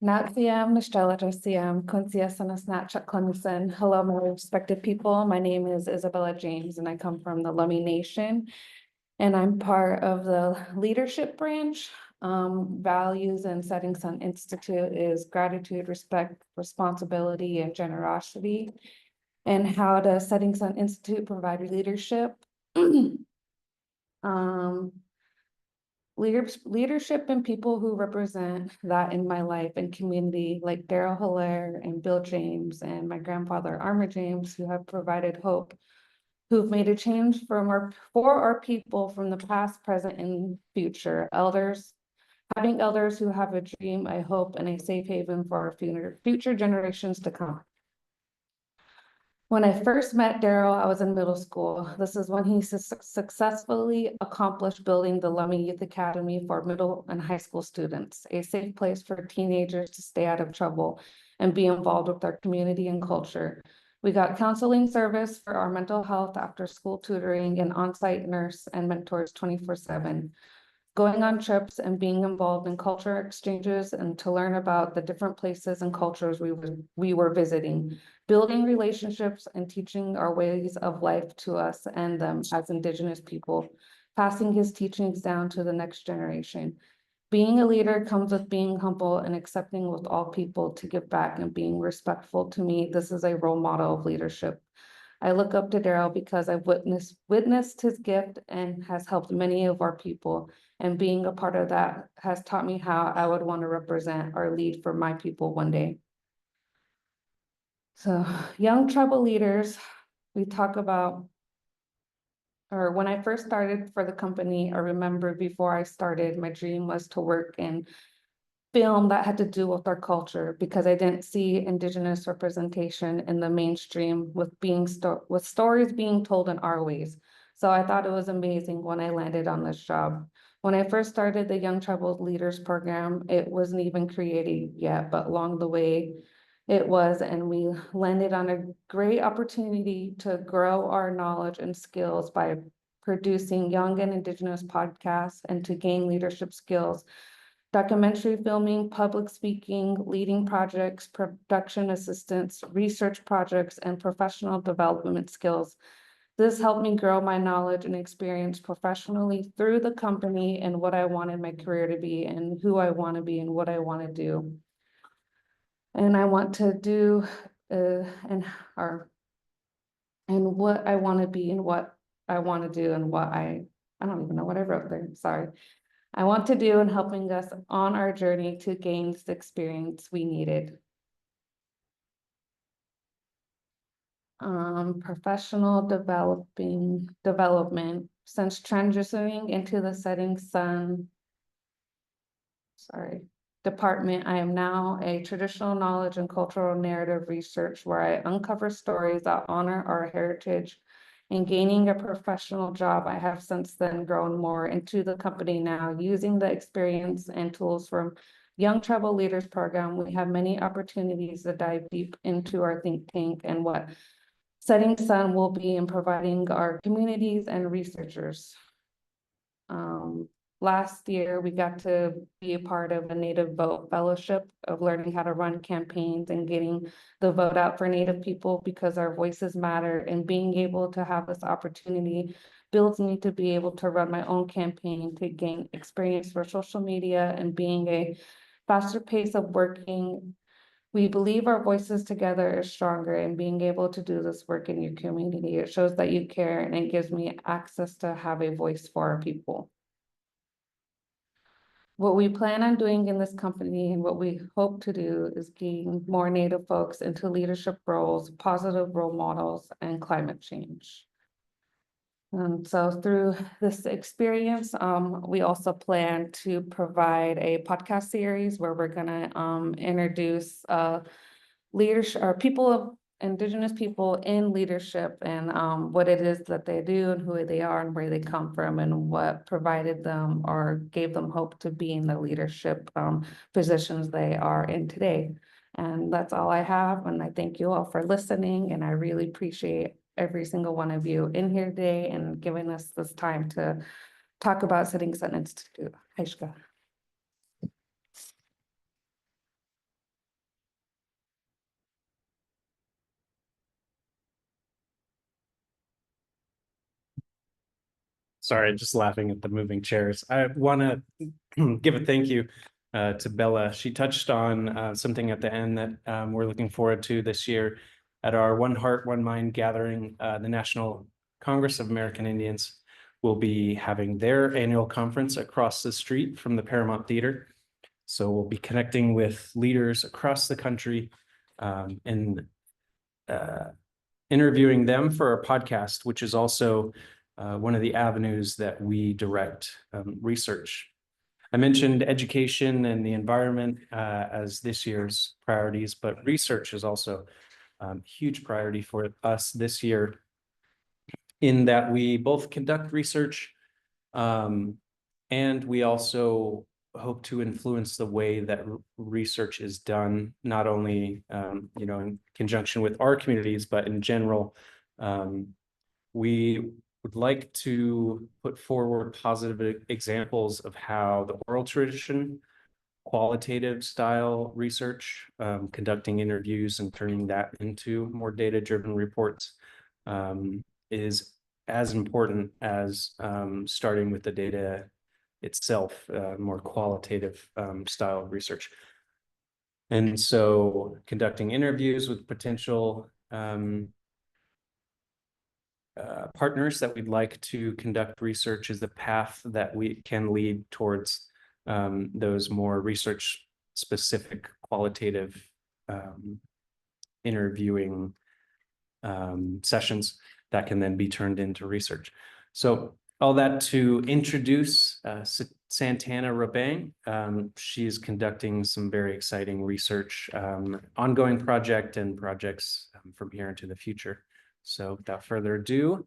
Natsiam, Nishtalatosiam, Kunsiasana Snatchat Clemson. Hello, my respected people. My name is Isabella James and I come from the Lummi Nation. And I'm part of the leadership branch. Values and Setting Sun Institute is gratitude, respect, responsibility, and generosity. And how does Setting Sun Institute provide leadership? Leadership and people who represent that in my life and community, like Daryl Hilaire and Bill James and my grandfather Armour James, who have provided hope, who've made a change for our people from the past, present, and future. Having elders who have a dream, a hope, and a safe haven for our future generations to come. When I first met Daryl, I was in middle school. This is when he successfully accomplished building the Lummi Youth Academy for middle and high school students, a safe place for teenagers to stay out of trouble and be involved with their community and culture. We got counseling service for our mental health, after school tutoring, and on-site nurse and mentors 24/7. Going on trips and being involved in culture exchanges and to learn about the different places and cultures we were visiting, building relationships and teaching our ways of life to us and them as Indigenous people, passing his teachings down to the next generation. Being a leader comes with being humble and accepting with all people to give back and being respectful. To me, this is a role model of leadership. I look up to Daryl because I've witnessed his gift and has helped many of our people. And being a part of that has taught me how I would want to represent or lead for my people one day. So, young tribal leaders, we talk about, or when I first started for the company, I remember before I started, my dream was to work in film that had to do with our culture, because I didn't see Indigenous representation in the mainstream with stories being told in our ways. So I thought it was amazing when I landed on this job. When I first started the Young Tribal Leaders Program, it wasn't even created yet, but along the way it was, and we landed on a great opportunity to grow our knowledge and skills by producing young and Indigenous podcasts and to gain leadership skills, documentary filming, public speaking, leading projects, production assistance, research projects, and professional development skills. This helped me grow my knowledge and experience professionally through the company and what I wanted my career to be and who I want to be and what I want to do. And I want to do and what I want to be and what I want to do and what I don't even know what I wrote there, sorry. I want to do in helping us on our journey to gain the experience we needed. Professional development. Since transitioning into the Setting Sun department, I am now a traditional knowledge and cultural narrative research where I uncover stories that honor our heritage. And gaining a professional job, I have since then grown more into the company now, using the experience and tools from Young Tribal Leaders Program. We have many opportunities to dive deep into our think tank and what Setting Sun will be in providing our communities and researchers. Last year, we got to be a part of a Native Vote Fellowship of learning how to run campaigns and getting the vote out for Native people, because our voices matter, and being able to have this opportunity builds me to be able to run my own campaign, to gain experience for social media and being a faster pace of working. We believe our voices together is stronger, and being able to do this work in your community, it shows that you care, and it gives me access to have a voice for our people. What we plan on doing in this company and what we hope to do is gain more Native folks into leadership roles, positive role models, and climate change. And so through this experience, we also plan to provide a podcast series where we're gonna introduce leadership or Indigenous people in leadership and what it is that they do and who they are and where they come from and what provided them or gave them hope to be in the leadership positions they are in today. And that's all I have. And I thank you all for listening. And I really appreciate every single one of you in here today and giving us this time to talk about Setting Sun Institute. Haishka. Sorry, just laughing at the moving chairs. I want to give a thank you to Bella. She touched on something at the end that we're looking forward to this year at our One Heart, One Mind gathering. The National Congress of American Indians will be having their annual conference across the street from the Paramount Theater. So we'll be connecting with leaders across the country and interviewing them for our podcast, which is also one of the avenues that we direct research. I mentioned education and the environment as this year's priorities, but research is also a huge priority for us this year in that we both conduct research and we also hope to influence the way that research is done, not only in conjunction with our communities, but in general. We would like to put forward positive examples of how the oral tradition, qualitative style research, conducting interviews and turning that into more data-driven reports is as important as starting with the data itself, more qualitative style research. And so conducting interviews with potential partners that we'd like to conduct research is the path that we can lead towards those more research specific qualitative interviewing sessions that can then be turned into research. So all that to introduce Santana Rabang. She's conducting some very exciting research, ongoing project and projects from here into the future. So without further ado,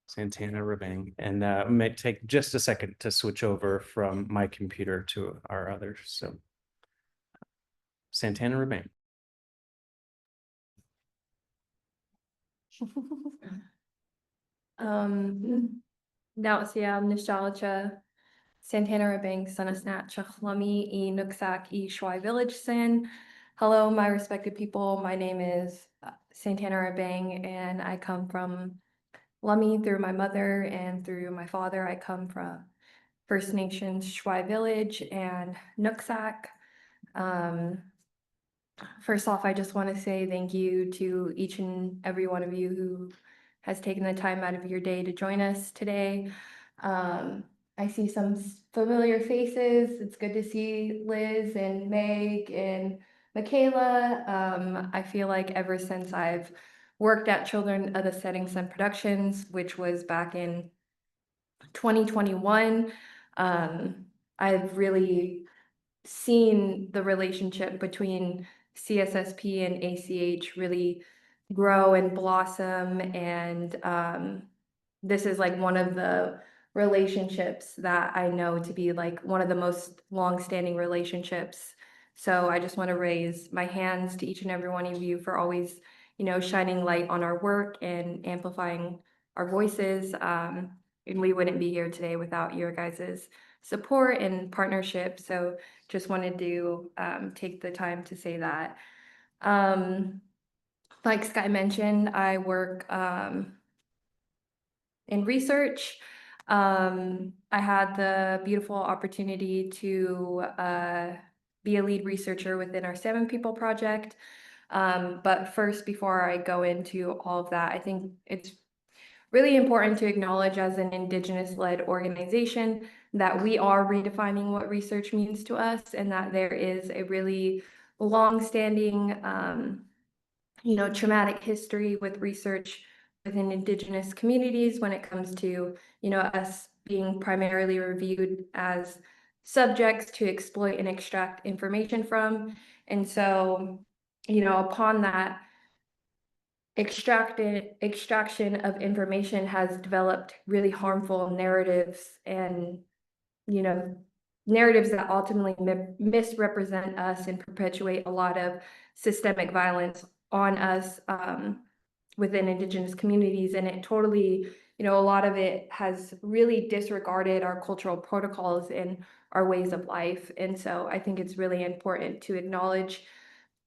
Santana Rabang. And it may take just a second to switch over from my computer to our others. So Santana Rabang. Nausia Nostalgia Santana Rabang Sanasnat Chachlami E Nuksak E Shwai Village Sin. Hello, my respected people. My name is Santana Rabang, and I come from Lummi through my mother and through my father. I come from First Nations Shwai Village and Nuksak. First off, I just want to say thank you to each and every one of you who has taken the time out of your day to join us today. I see some familiar faces. It's good to see Liz and Meg and Michaela. I feel like ever since I've worked at Children of the Setting Sun Productions, which was back in 2021, I've really seen the relationship between CSSP and ACH really grow and blossom. And this is like one of the relationships that I know to be like one of the most long-standing relationships. So I just want to raise my hands to each and every one of you for always, shining light on our work and amplifying our voices. And we wouldn't be here today without your guys's support and partnership. So just wanted to take the time to say that. Like Sky mentioned, I work in research. I had the beautiful opportunity to be a lead researcher within our 7 People project. But first, before I go into all of that, I think it's really important to acknowledge as an Indigenous-led organization that we are redefining what research means to us, and that there is a really long-standing, traumatic history with research within Indigenous communities when it comes to, us being primarily reviewed as subjects to exploit and extract information from. And so, upon that extraction of information has developed really harmful narratives and, narratives that ultimately misrepresent us and perpetuate a lot of systemic violence on us within Indigenous communities. And it totally, a lot of it has really disregarded our cultural protocols and our ways of life. And so I think it's really important to acknowledge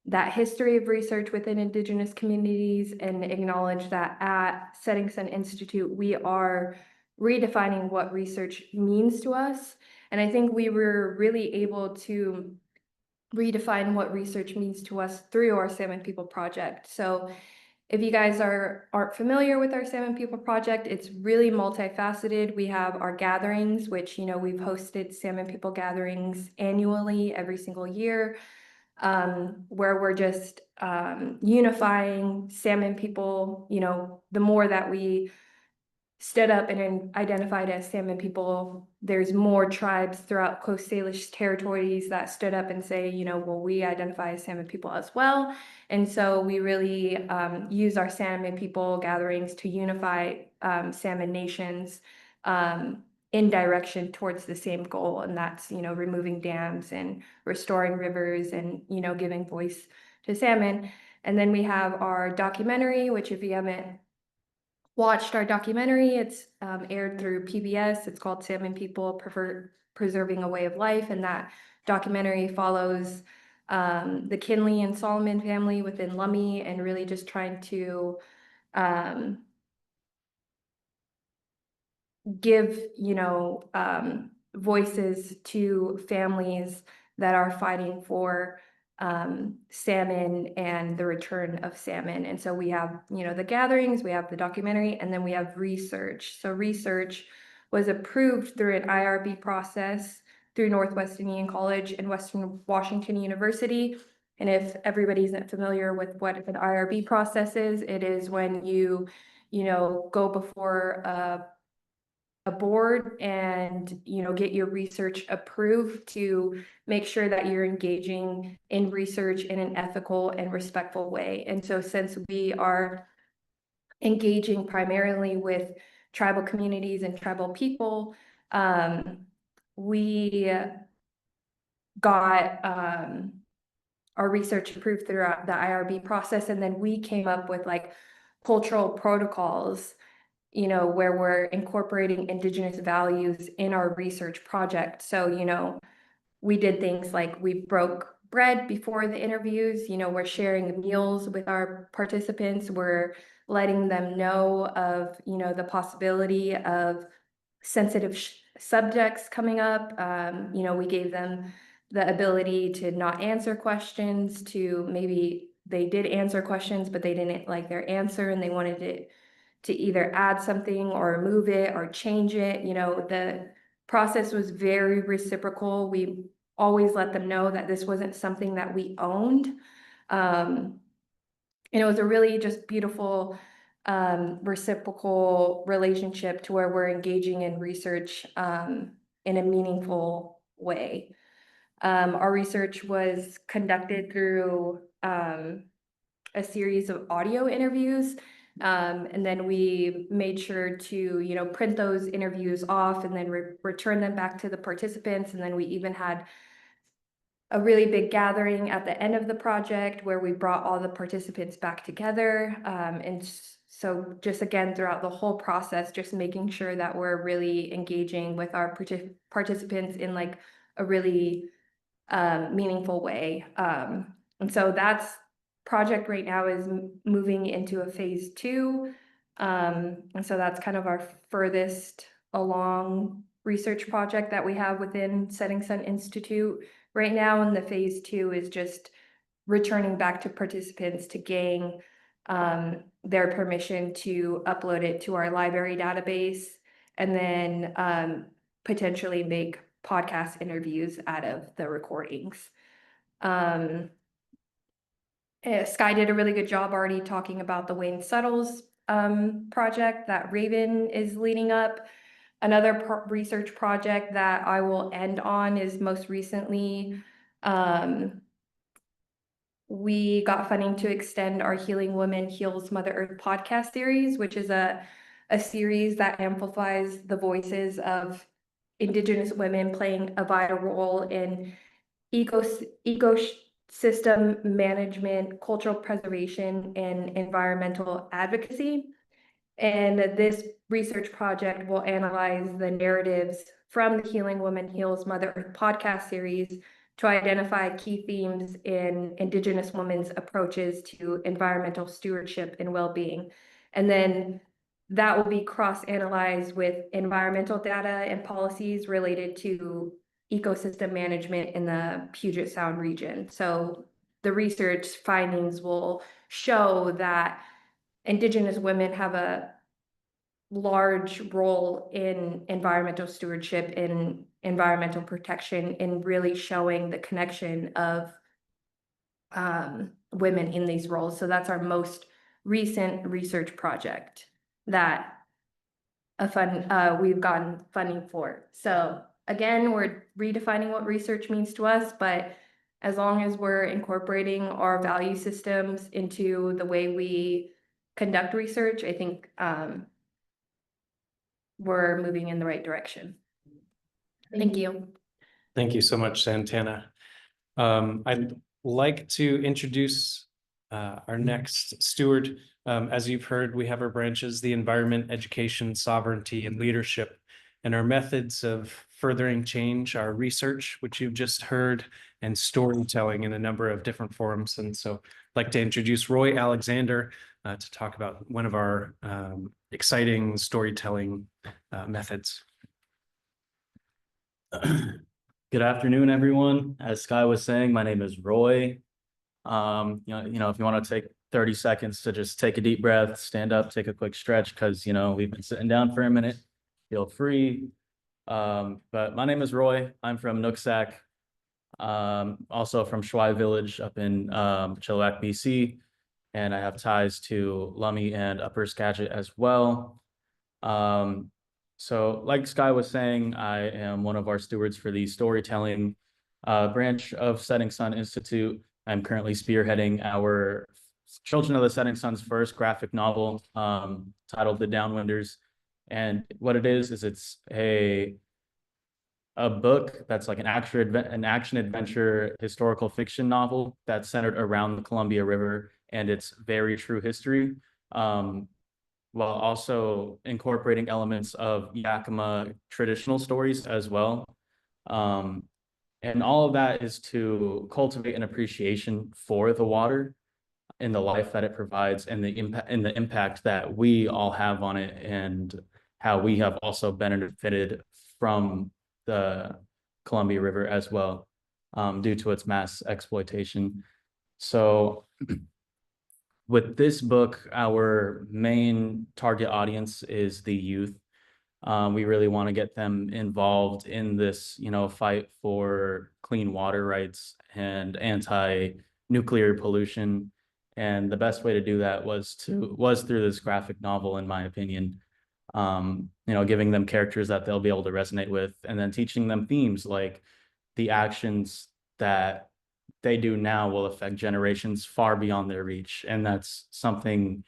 that history of research within Indigenous communities and acknowledge that at Setting Sun Institute, we are redefining what research means to us. And I think we were really able to redefine what research means to us through our Salmon People Project. So if you guys aren't familiar with our Salmon People Project, it's really multifaceted. We have our gatherings, which, we've hosted Salmon People gatherings annually every single year, where we're just unifying salmon people. The more that we stood up and identified as salmon people, there's more tribes throughout Coast Salish territories that stood up and say, well, we identify as salmon people as well. And so we really use our salmon people gatherings to unify salmon nations in direction towards the same goal. And that's, removing dams and restoring rivers and, giving voice to salmon. And then we have our documentary, which if you haven't watched our documentary, it's aired through PBS. It's called Salmon People Preserving a Way of Life. And that documentary follows the Kinley and Solomon family within Lummi and really just trying to give, voices to families that are fighting for salmon and the return of salmon. And so we have, the gatherings, we have the documentary, and then we have research. So research was approved through an IRB process through Northwestern Indian College and Western Washington University. And if everybody isn't familiar with what an IRB process is, it is when you go before a board and get your research approved to make sure that you're engaging in research in an ethical and respectful way. And so since we are engaging primarily with tribal communities and tribal people, we got our research approved throughout the IRB process, and then we came up with cultural protocols where we're incorporating Indigenous values in our research project. So, we did things like we broke bread before the interviews, we're sharing meals with our participants, we're letting them know of, the possibility of sensitive subjects coming up. We gave them the ability to not answer questions, to maybe they did answer questions, but they didn't like their answer and they wanted it to either add something or move it or change it. The process was very reciprocal. We always let them know that this wasn't something that we owned. And it was a really just beautiful reciprocal relationship to where we're engaging in research in a meaningful way. Our research was conducted through a series of audio interviews. And then we made sure to, print those interviews off and then return them back to the participants. And then we even had a really big gathering at the end of the project where we brought all the participants back together. And so just again, throughout the whole process, just making sure that we're really engaging with our participants in a really meaningful way. And so that's project right now is moving into a phase 2. And so that's kind of our furthest along research project that we have within Setting Sun Institute right now. And the phase 2 is just returning back to participants to gain their permission to upload it to our library database and then potentially make podcast interviews out of the recordings. Sky did a really good job already talking about the Wayne Suttles project that Raven is leading up. Another research project that I will end on is most recently, we got funding to extend our Healing Women Heals Mother Earth podcast series, which is a series that amplifies the voices of Indigenous women playing a vital role in ecosystem management, cultural preservation, and environmental advocacy. And this research project will analyze the narratives from the Healing Woman Heals Mother Earth podcast series to identify key themes in Indigenous women's approaches to environmental stewardship and well-being. And then that will be cross-analyzed with environmental data and policies related to ecosystem management in the Puget Sound region. So the research findings will show that Indigenous women have a large role in environmental stewardship and environmental protection, and really showing the connection of women in these roles. So that's our most recent research project that we've gotten funding for. So again, we're redefining what research means to us, but as long as we're incorporating our value systems into the way we conduct research, I think we're moving in the right direction. Thank you. Thank you so much, Santana. I'd like to introduce our next steward. As you've heard, we have our branches: the environment, education, sovereignty, and leadership. And our methods of furthering change are research, which you've just heard, and storytelling in a number of different forms. And so I'd like to introduce Roy Alexander to talk about one of our exciting storytelling methods. Good afternoon, everyone. As Sky was saying, my name is Roy. If you want to take 30 seconds to just take a deep breath, stand up, take a quick stretch, because, we've been sitting down for a minute, feel free. But my name is Roy. I'm from Nooksack, also from Shwai Village up in Chilliwack, BC. And I have ties to Lummi and Upper Skagit as well. So like Sky was saying, I am one of our stewards for the storytelling branch of Setting Sun Institute. I'm currently spearheading our Children of the Setting Sun's first graphic novel titled The Downwinders. And what it is it's a book that's like an action adventure historical fiction novel that's centered around the Columbia River and its very true history, while also incorporating elements of Yakima traditional stories as well. And all of that is to cultivate an appreciation for the water and the life that it provides, and the impact that we all have on it, and how we have also benefited from the Columbia River as well, due to its mass exploitation. So with this book, our main target audience is the youth. We really want to get them involved in this, fight for clean water rights and anti-nuclear pollution. And the best way to do that was through this graphic novel, in my opinion. Giving them characters that they'll be able to resonate with, and then teaching them themes like the actions that they do now will affect generations far beyond their reach. And that's something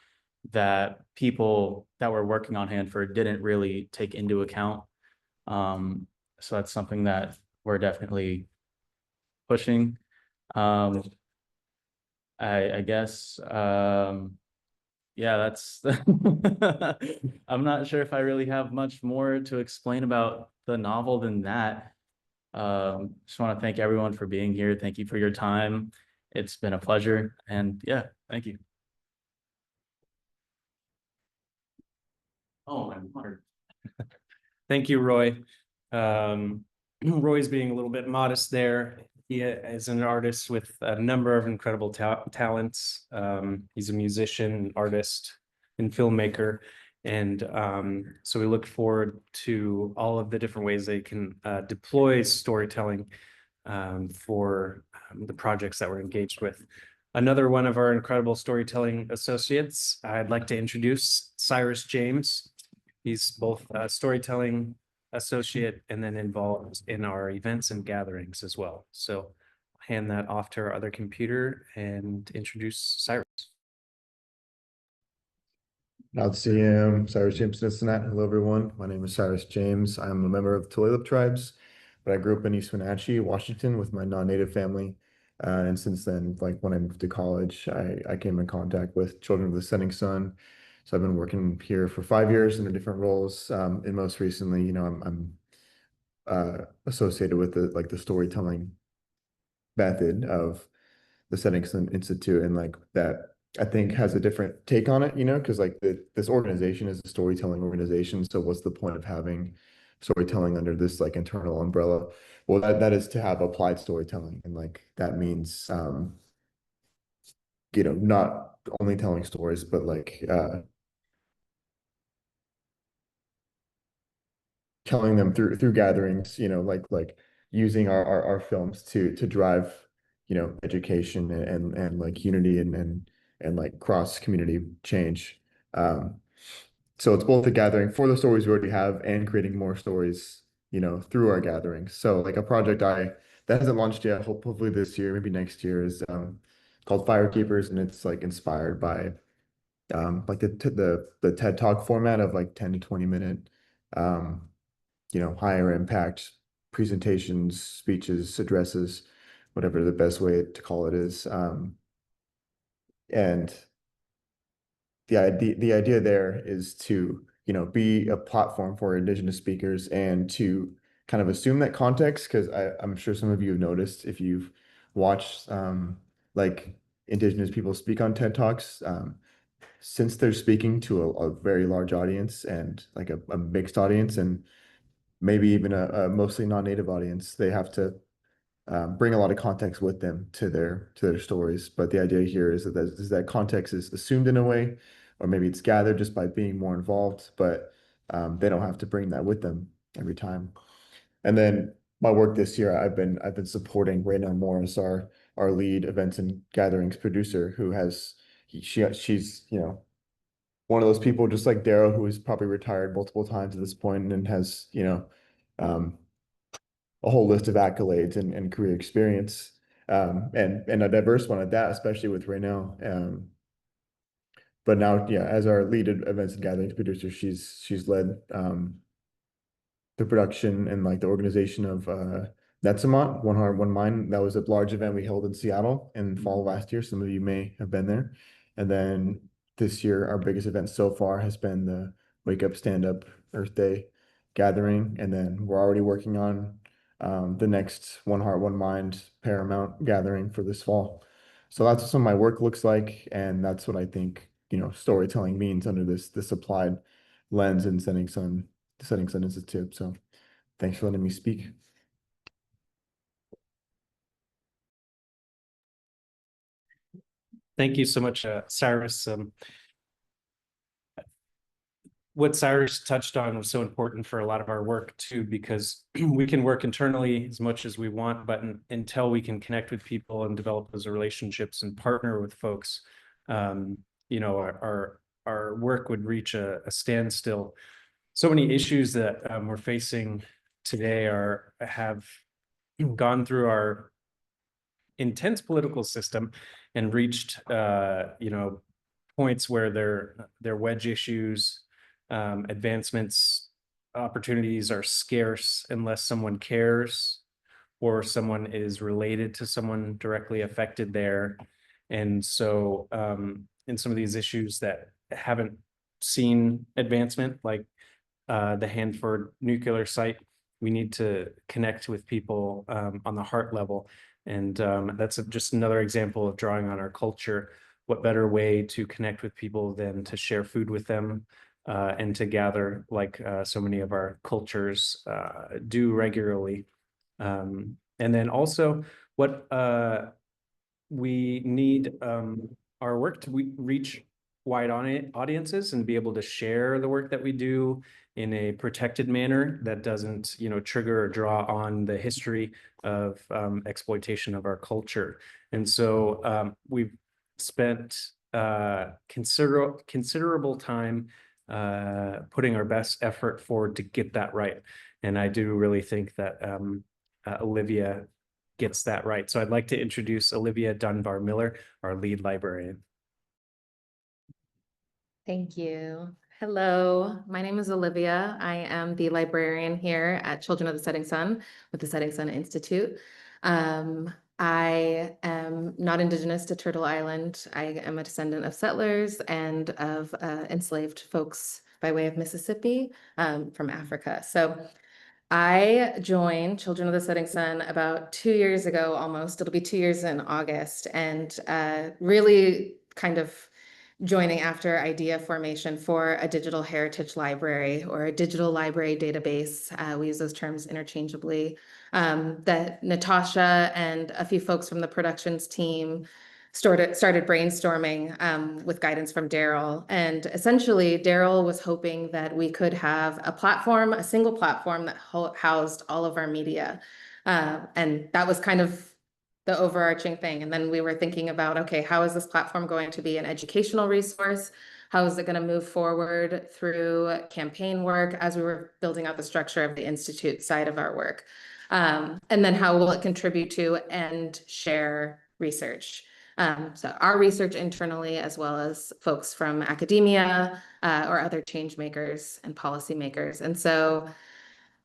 that people that were working on Hanford didn't really take into account. So that's something that we're definitely pushing. I guess, yeah, that's, I'm not sure if I really have much more to explain about the novel than that. Just want to thank everyone for being here. Thank you for your time. It's been a pleasure. And yeah, thank you. Oh, I'm honored. Thank you, Roy. Roy's being a little bit modest there. He is an artist with a number of incredible talents. He's a musician, artist, and filmmaker. And so we look forward to all of the different ways they can deploy storytelling for the projects that we're engaged with. Another one of our incredible storytelling associates, I'd like to introduce Cyrus James. He's both a storytelling associate and then involved in our events and gatherings as well. So I'll hand that off to our other computer and introduce Cyrus. Now to see him, Cyrus James Cincinnati. Hello, everyone. My name is Cyrus James. I'm a member of the Tulalip tribes, but I grew up in East Wenatchee, Washington, with my non-native family. And since then, like when I moved to college, I came in contact with Children of the Setting Sun. So I've been working here for 5 years in different roles. And most recently, you know, I'm associated with the storytelling method of the Setting Sun Institute, and like that I think has a different take on it, you know, because like this organization is a storytelling organization. So what's the point of having storytelling under this like internal umbrella? Well, that is to have applied storytelling, and like that means you know, not only telling stories, but like telling them through gatherings, you know, like using our films to drive, you know, education and like unity and like cross community change. So it's both a gathering for the stories we already have and creating more stories, you know, through our gatherings. So like a project that hasn't launched yet, hopefully this year, maybe next year, is called Firekeepers, and it's like inspired by like the TED Talk format of like 10 to 20 minute you know, higher impact presentations, speeches, addresses, whatever the best way to call it is. And the idea there is to, you know, be a platform for Indigenous speakers and to kind of assume that context, because I'm sure some of you have noticed if you've watched like Indigenous people speak on TED Talks, since they're speaking to a very large audience and like a mixed audience and maybe even a mostly non-native audience, they have to bring a lot of context with them to their stories. But the idea here is that context is assumed in a way, or maybe it's gathered just by being more involved, but they don't have to bring that with them every time. And then my work this year, I've been supporting Raynell Morris, our lead events and gatherings producer, who has she's, you know, one of those people just like Darrow, who is probably retired multiple times at this point and has, you know, a whole list of accolades and career experience, and a diverse one at that, especially with Raynell. But now, yeah, as our lead events and gatherings producer, she's led the production and like the organization of Netsamot, One Heart, One Mind. That was a large event we held in Seattle in fall last year. Some of you may have been there. And then this year, our biggest event so far has been the Wake Up, Stand Up Earth Day gathering. And then we're already working on the next One Heart, One Mind Paramount gathering for this fall. So that's what some of my work looks like. And that's what I think, you know, storytelling means under this applied lens in Setting Sun Institute. So thanks for letting me speak. Thank you so much, Cyrus. What Cyrus touched on was so important for a lot of our work too, because we can work internally as much as we want, but until we can connect with people and develop those relationships and partner with folks, you know, our work would reach a standstill. So many issues that we're facing today have gone through our intense political system and reached, you know, points where they're wedge issues. Advancements, opportunities are scarce unless someone cares or someone is related to someone directly affected there. And so in some of these issues that haven't seen advancement, like the Hanford nuclear site, we need to connect with people on the heart level. And that's just another example of drawing on our culture. What better way to connect with people than to share food with them and to gather like so many of our cultures do regularly. And then also what we need our work to reach wide audiences and be able to share the work that we do in a protected manner that doesn't, you know, trigger or draw on the history of exploitation of our culture. And so we've spent considerable time putting our best effort forward to get that right. And I do really think that Olivia gets that right. So I'd like to introduce Olivia Dunbar-Miller, our lead librarian. Thank you. Hello, my name is Olivia. I am the librarian here at Children of the Setting Sun with the Setting Sun Institute. I am not Indigenous to Turtle Island. I am a descendant of settlers and of enslaved folks by way of Mississippi from Africa. So I joined Children of the Setting Sun about 2 years ago, almost. It'll be 2 years in August, and really kind of joining after idea formation for a digital heritage library or a digital library database. We use those terms interchangeably. That Natasha and a few folks from the productions team started brainstorming with guidance from Daryl. And essentially, Daryl was hoping that we could have a platform, a single platform that housed all of our media. And that was kind of the overarching thing. And then we were thinking about, okay, how is this platform going to be an educational resource? How is it going to move forward through campaign work as we were building out the structure of the Institute side of our work? And then how will it contribute to and share research? So our research internally, as well as folks from academia or other change makers and policymakers. And so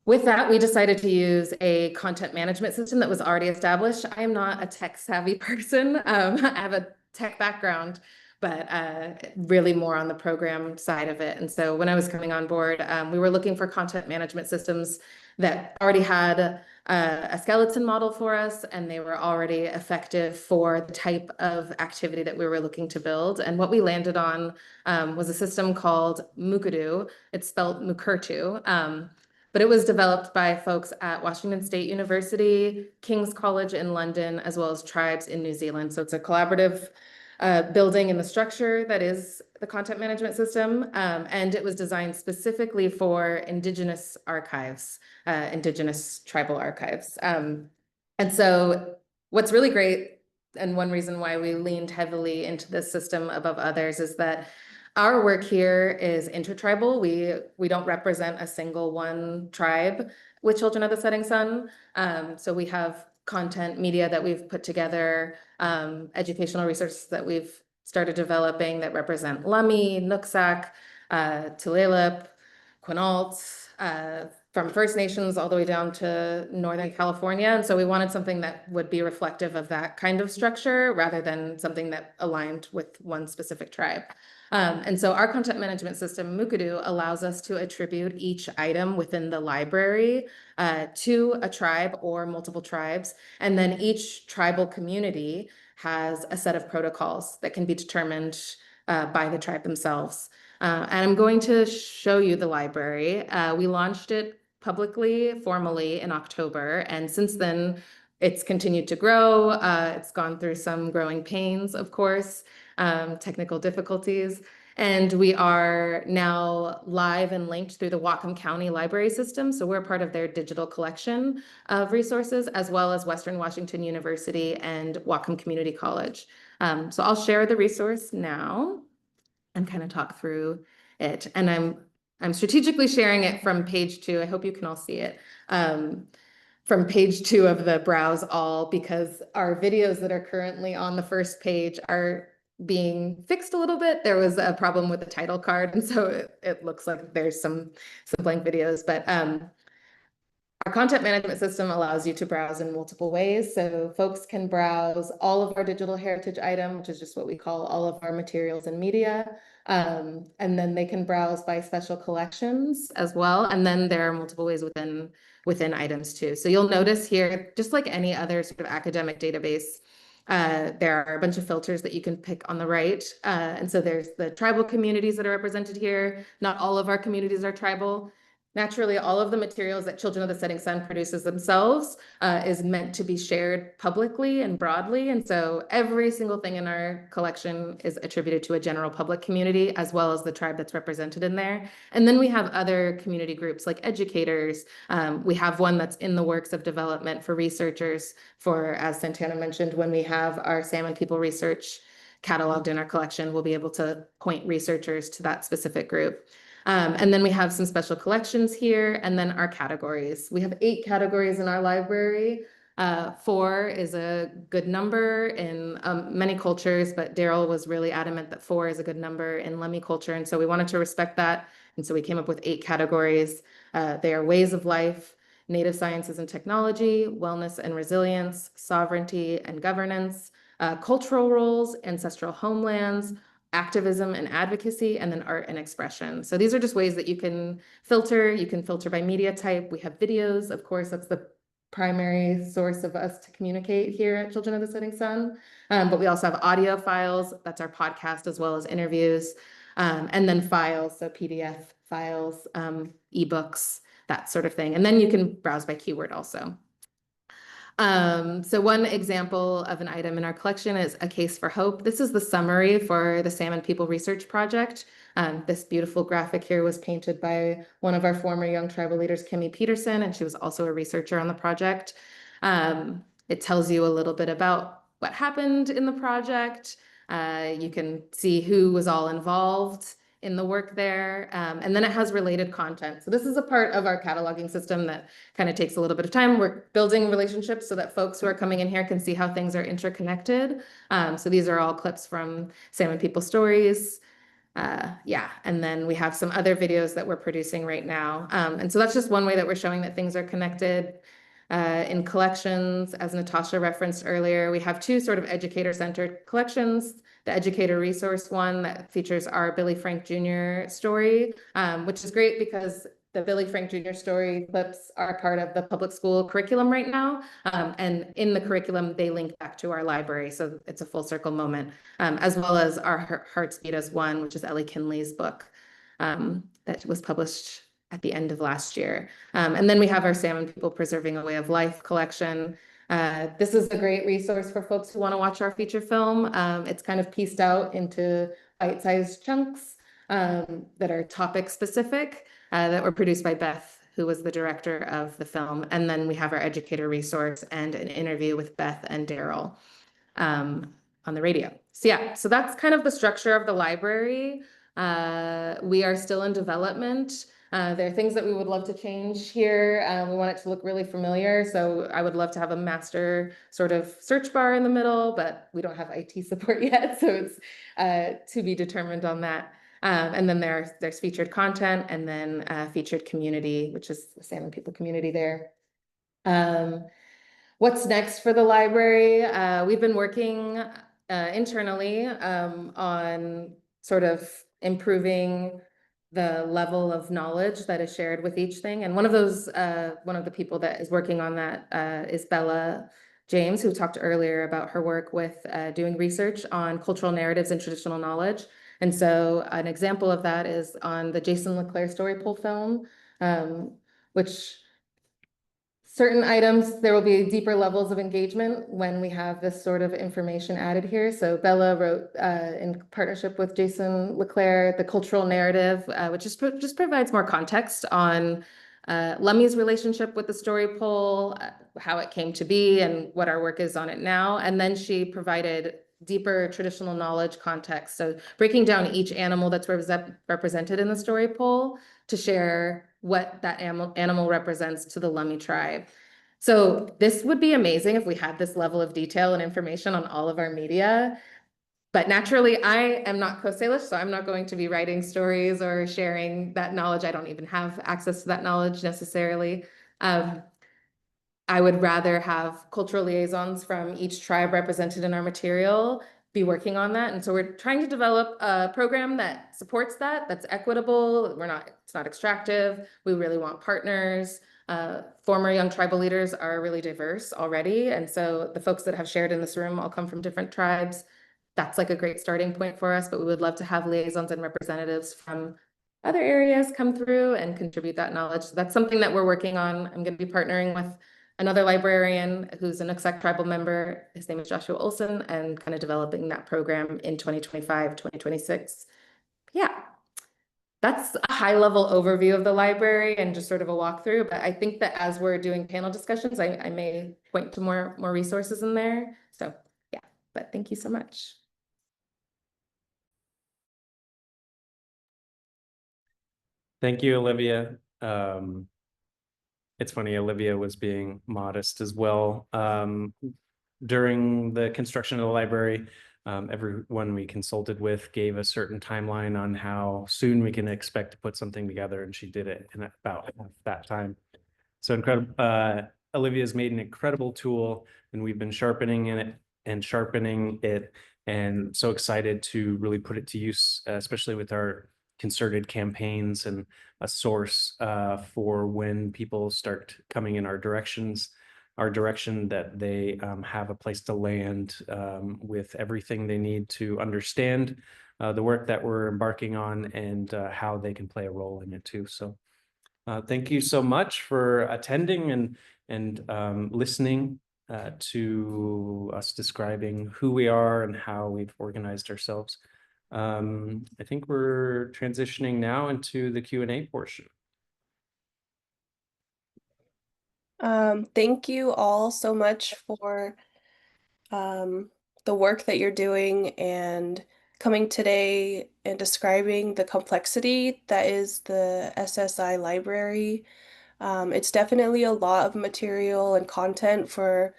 with that, we decided to use a content management system that was already established. I am not a tech savvy person. I have a tech background, but really more on the program side of it. And so when I was coming on board, we were looking for content management systems that already had a skeleton model for us, and they were already effective for the type of activity that we were looking to build. And what we landed on was a system called Mukuru. It's spelled Mukurtu. But it was developed by folks at Washington State University, King's College in London, as well as tribes in New Zealand. So it's a collaborative building in the structure that is the content management system. And it was designed specifically for Indigenous archives, Indigenous tribal archives. And so what's really great, and one reason why we leaned heavily into this system above others, is that our work here is intertribal. We don't represent a single one tribe with Children of the Setting Sun. So we have content media that we've put together, educational resources that we've started developing that represent Lummi, Nooksack, Tulalip, Quinault, from First Nations all the way down to Northern California. And so we wanted something that would be reflective of that kind of structure rather than something that aligned with one specific tribe. And so our content management system, Mukuru, allows us to attribute each item within the library to a tribe or multiple tribes. And then each tribal community has a set of protocols that can be determined by the tribe themselves. And I'm going to show you the library. We launched it publicly, formally in October. And since then, it's continued to grow. It's gone through some growing pains, of course, technical difficulties. And we are now live and linked through the Whatcom County Library System. So we're part of their digital collection of resources, as well as Western Washington University and Whatcom Community College. So I'll share the resource now and kind of talk through it. And I'm strategically sharing it from page 2. I hope you can all see it. From page 2 of the browse all, because our videos that are currently on the first page are being fixed a little bit. There was a problem with the title card, and so it looks like there's some blank videos, but our content management system allows you to browse in multiple ways. So folks can browse all of our digital heritage item, which is just what we call all of our materials and media. And then they can browse by special collections as well. And then there are multiple ways within items too. So you'll notice here, just like any other sort of academic database, there are a bunch of filters that you can pick on the right. And so there's the tribal communities that are represented here. Not all of our communities are tribal. Naturally, all of the materials that Children of the Setting Sun produces themselves is meant to be shared publicly and broadly. And so every single thing in our collection is attributed to a general public community, as well as the tribe that's represented in there. And then we have other community groups like educators. We have one that's in the works of development for researchers for, as Santana mentioned, when we have our Salmon People research cataloged in our collection, we'll be able to point researchers to that specific group. And then we have some special collections here, and then our categories. We have 8 categories in our library. 4 is a good number in many cultures, but Daryl was really adamant that 4 is a good number in Lemhi culture, and so we wanted to respect that. And so we came up with 8 categories. They are ways of life, native sciences and technology, wellness and resilience, sovereignty and governance, cultural roles, ancestral homelands, activism and advocacy, and then art and expression. So these are just ways that you can filter. You can filter by media type. We have videos, of course, that's the primary source of us to communicate here at Children of the Setting Sun. But we also have audio files, that's our podcast, as well as interviews, and then files, so PDF files, ebooks, that sort of thing. And then you can browse by keyword also. So one example of an item in our collection is A Case for Hope. This is the summary for the Salmon People Research Project. This beautiful graphic here was painted by one of our former young tribal leaders, Kimmy Peterson, and she was also a researcher on the project. It tells you a little bit about what happened in the project. You can see who was all involved in the work there. And then it has related content. So this is a part of our cataloging system that kind of takes a little bit of time. We're building relationships so that folks who are coming in here can see how things are interconnected. So these are all clips from Salmon People Stories. Yeah, and then we have some other videos that we're producing right now. And so that's just one way that we're showing that things are connected. In collections, as Natasha referenced earlier, we have 2 sort of educator-centered collections. The educator resource one that features our Billy Frank Jr. story, which is great because the Billy Frank Jr. story clips are part of the public school curriculum right now. And in the curriculum, they link back to our library. So it's a full circle moment, as well as our Hearts Beat As One, which is Ellie Kinley's book that was published at the end of last year. And then we have our Salmon People Preserving a Way of Life collection. This is a great resource for folks who want to watch our feature film. It's kind of pieced out into bite-sized chunks that are topic specific that were produced by Beth, who was the director of the film. And then we have our educator resource and an interview with Beth and Daryl on the radio. So yeah, so that's kind of the structure of the library. We are still in development. There are things that we would love to change here. We want it to look really familiar. So I would love to have a master sort of search bar in the middle, but we don't have IT support yet. So it's to be determined on that. And then there's featured content and then featured community, which is the Salmon People community there. What's next for the library? We've been working internally on sort of improving the level of knowledge that is shared with each thing. And one of the people that is working on that is Bella James, who talked earlier about her work with doing research on cultural narratives and traditional knowledge. And so an example of that is on the Jason LeClaire story pole film, which certain items, there will be deeper levels of engagement when we have this sort of information added here. So Bella wrote in partnership with Jason LeClaire, the cultural narrative, which just provides more context on Lemhi's relationship with the story pole, how it came to be and what our work is on it now. And then she provided deeper traditional knowledge context. So breaking down each animal that's represented in the story pole to share what that animal represents to the Lemhi tribe. So this would be amazing if we had this level of detail and information on all of our media. But naturally, I am not Coast Salish, so I'm not going to be writing stories or sharing that knowledge. I don't even have access to that knowledge necessarily. I would rather have cultural liaisons from each tribe represented in our material be working on that. And so we're trying to develop a program that supports that, that's equitable. It's not extractive. We really want partners. Former young tribal leaders are really diverse already. And so the folks that have shared in this room all come from different tribes. That's like a great starting point for us, but we would love to have liaisons and representatives from other areas come through and contribute that knowledge. So that's something that we're working on. I'm going to be partnering with another librarian who's an Nooksack tribal member. His name is Joshua Olson, and kind of developing that program in 2025, 2026. Yeah, that's a high level overview of the library and just sort of a walkthrough. But I think that as we're doing panel discussions, I may point to more resources in there. So yeah, but thank you so much. Thank you, Olivia. It's funny, Olivia was being modest as well. During the construction of the library, everyone we consulted with gave a certain timeline on how soon we can expect to put something together, and she did it in about that time. So incredible. Olivia's made an incredible tool, and we've been sharpening it, and so excited to really put it to use, especially with our concerted campaigns, and a source for when people start coming in our direction, that they have a place to land with everything they need to understand the work that we're embarking on, and how they can play a role in it too. So thank you so much for attending and listening to us describing who we are and how we've organized ourselves. I think we're transitioning now into the Q&A portion. Thank you all so much for the work that you're doing and coming today and describing the complexity that is the SSI library. It's definitely a lot of material and content for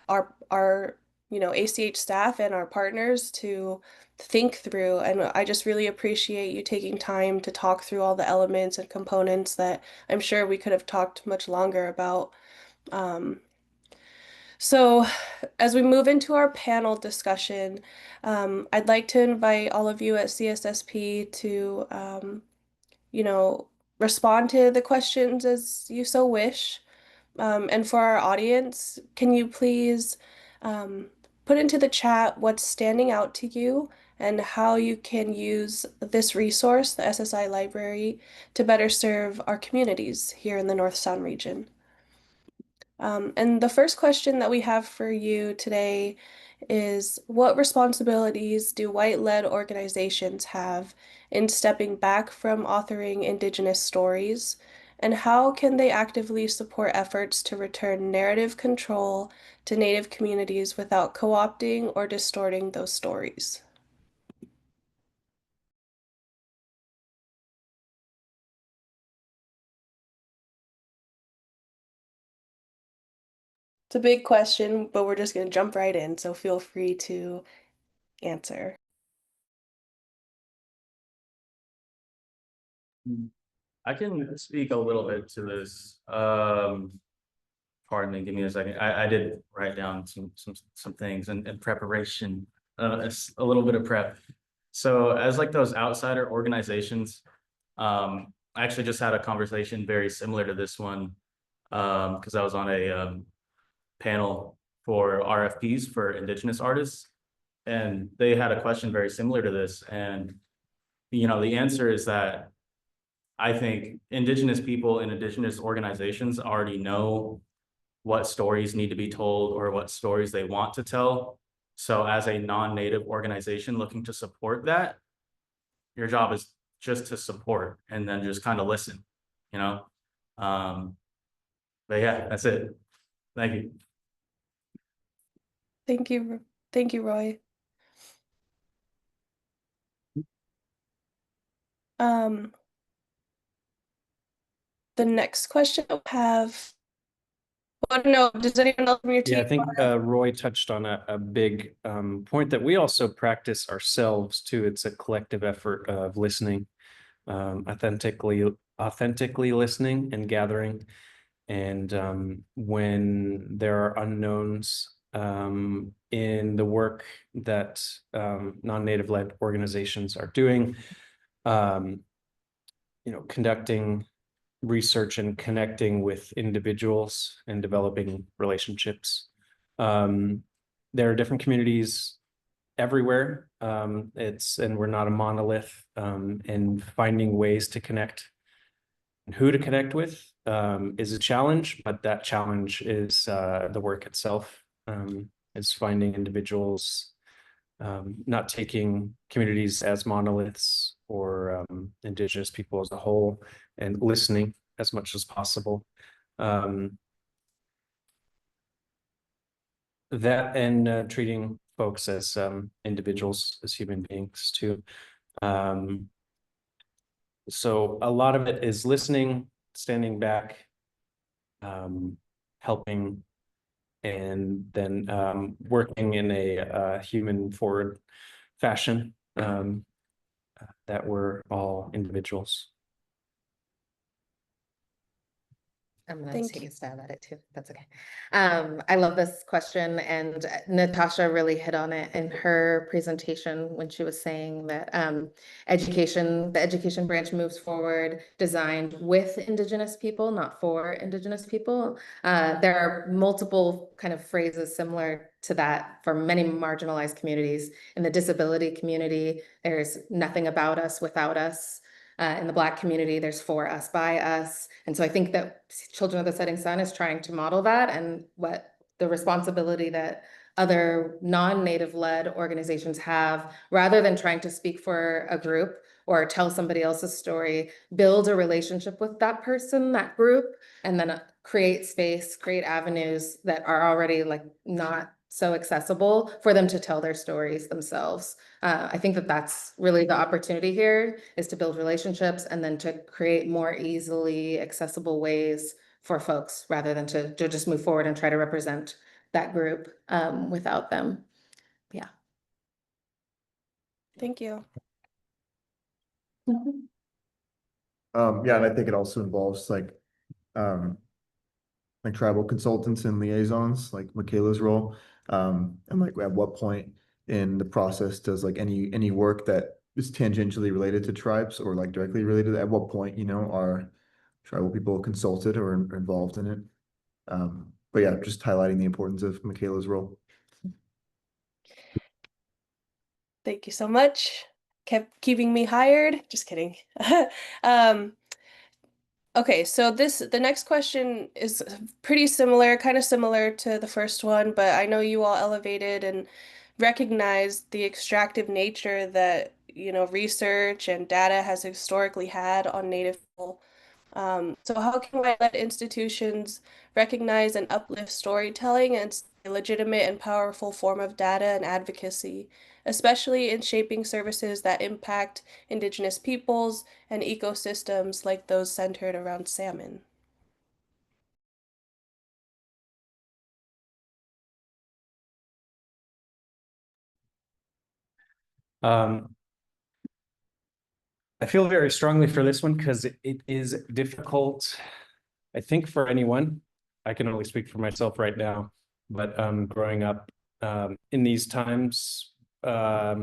our ACH staff and our partners to think through. And I just really appreciate you taking time to talk through all the elements and components that I'm sure we could have talked much longer about. So as we move into our panel discussion, I'd like to invite all of you at CSSP to, respond to the questions as you so wish. And for our audience, can you please put into the chat what's standing out to you and how you can use this resource, the SSI library, to better serve our communities here in the North Sound region? And the first question that we have for you today is, what responsibilities do white-led organizations have in stepping back from authoring Indigenous stories, and how can they actively support efforts to return narrative control to Native communities without co-opting or distorting those stories? It's a big question, but we're just going to jump right in, so feel free to answer. I can speak a little bit to this. Pardon me, give me a second. I did write down some things in preparation, a little bit of prep. So as like those outsider organizations, I actually just had a conversation very similar to this one, because I was on a panel for RFPs for Indigenous artists, and they had a question very similar to this. And, the answer is that I think Indigenous people and Indigenous organizations already know what stories need to be told or what stories they want to tell. So as a non-native organization looking to support that, your job is just to support and then just kind of listen, but yeah, that's it. Thank you. Thank you. Thank you, Roy. The next question I have, oh no, does anyone else from your team? Yeah, I think Roy touched on a big point that we also practice ourselves too. It's a collective effort of listening, authentically listening and gathering. And when there are unknowns in the work that non-native led organizations are doing, conducting research and connecting with individuals and developing relationships. There are different communities everywhere. And we're not a monolith, and finding ways to connect and who to connect with is a challenge, but that challenge is the work itself, is finding individuals, not taking communities as monoliths or Indigenous people as a whole, and listening as much as possible. That and treating folks as individuals, as human beings too. So a lot of it is listening, standing back, helping, and then working in a human forward fashion, that we're all individuals. I'm gonna Thank take you. a stab at it too. That's okay. I love this question, and Natasha really hit on it in her presentation when she was saying that the education branch moves forward designed with Indigenous people, not for Indigenous people. There are multiple kind of phrases similar to that for many marginalized communities. In the disability community, there's nothing about us without us. In the Black community, there's for us, by us. And so I think that Children of the Setting Sun is trying to model that, and what the responsibility that other non-native led organizations have, rather than trying to speak for a group or tell somebody else's story, build a relationship with that person, that group, and then create space, create avenues that are already like not so accessible for them to tell their stories themselves. I think that that's really the opportunity here, is to build relationships and then to create more easily accessible ways for folks, rather than to just move forward and try to represent that group without them. Yeah. Thank you. Yeah, and I think it also involves like tribal consultants and liaisons, like Michaela's role. And like at what point in the process does like any work that is tangentially related to tribes or like directly related, at what point, you know, are tribal people consulted or involved in it? But yeah, just highlighting the importance of Michaela's role. Thank you so much. Kept keeping me hired. Just kidding. Um, okay, so the next question is pretty similar, kind of similar to the first one, but I know you all elevated and recognized the extractive nature that, research and data has historically had on Native people. So how can I let institutions recognize and uplift storytelling as a legitimate and powerful form of data and advocacy, especially in shaping services that impact Indigenous peoples and ecosystems like those centered around salmon? I feel very strongly for this one because it is difficult, I think, for anyone. I can only speak for myself right now, but growing up in these times, I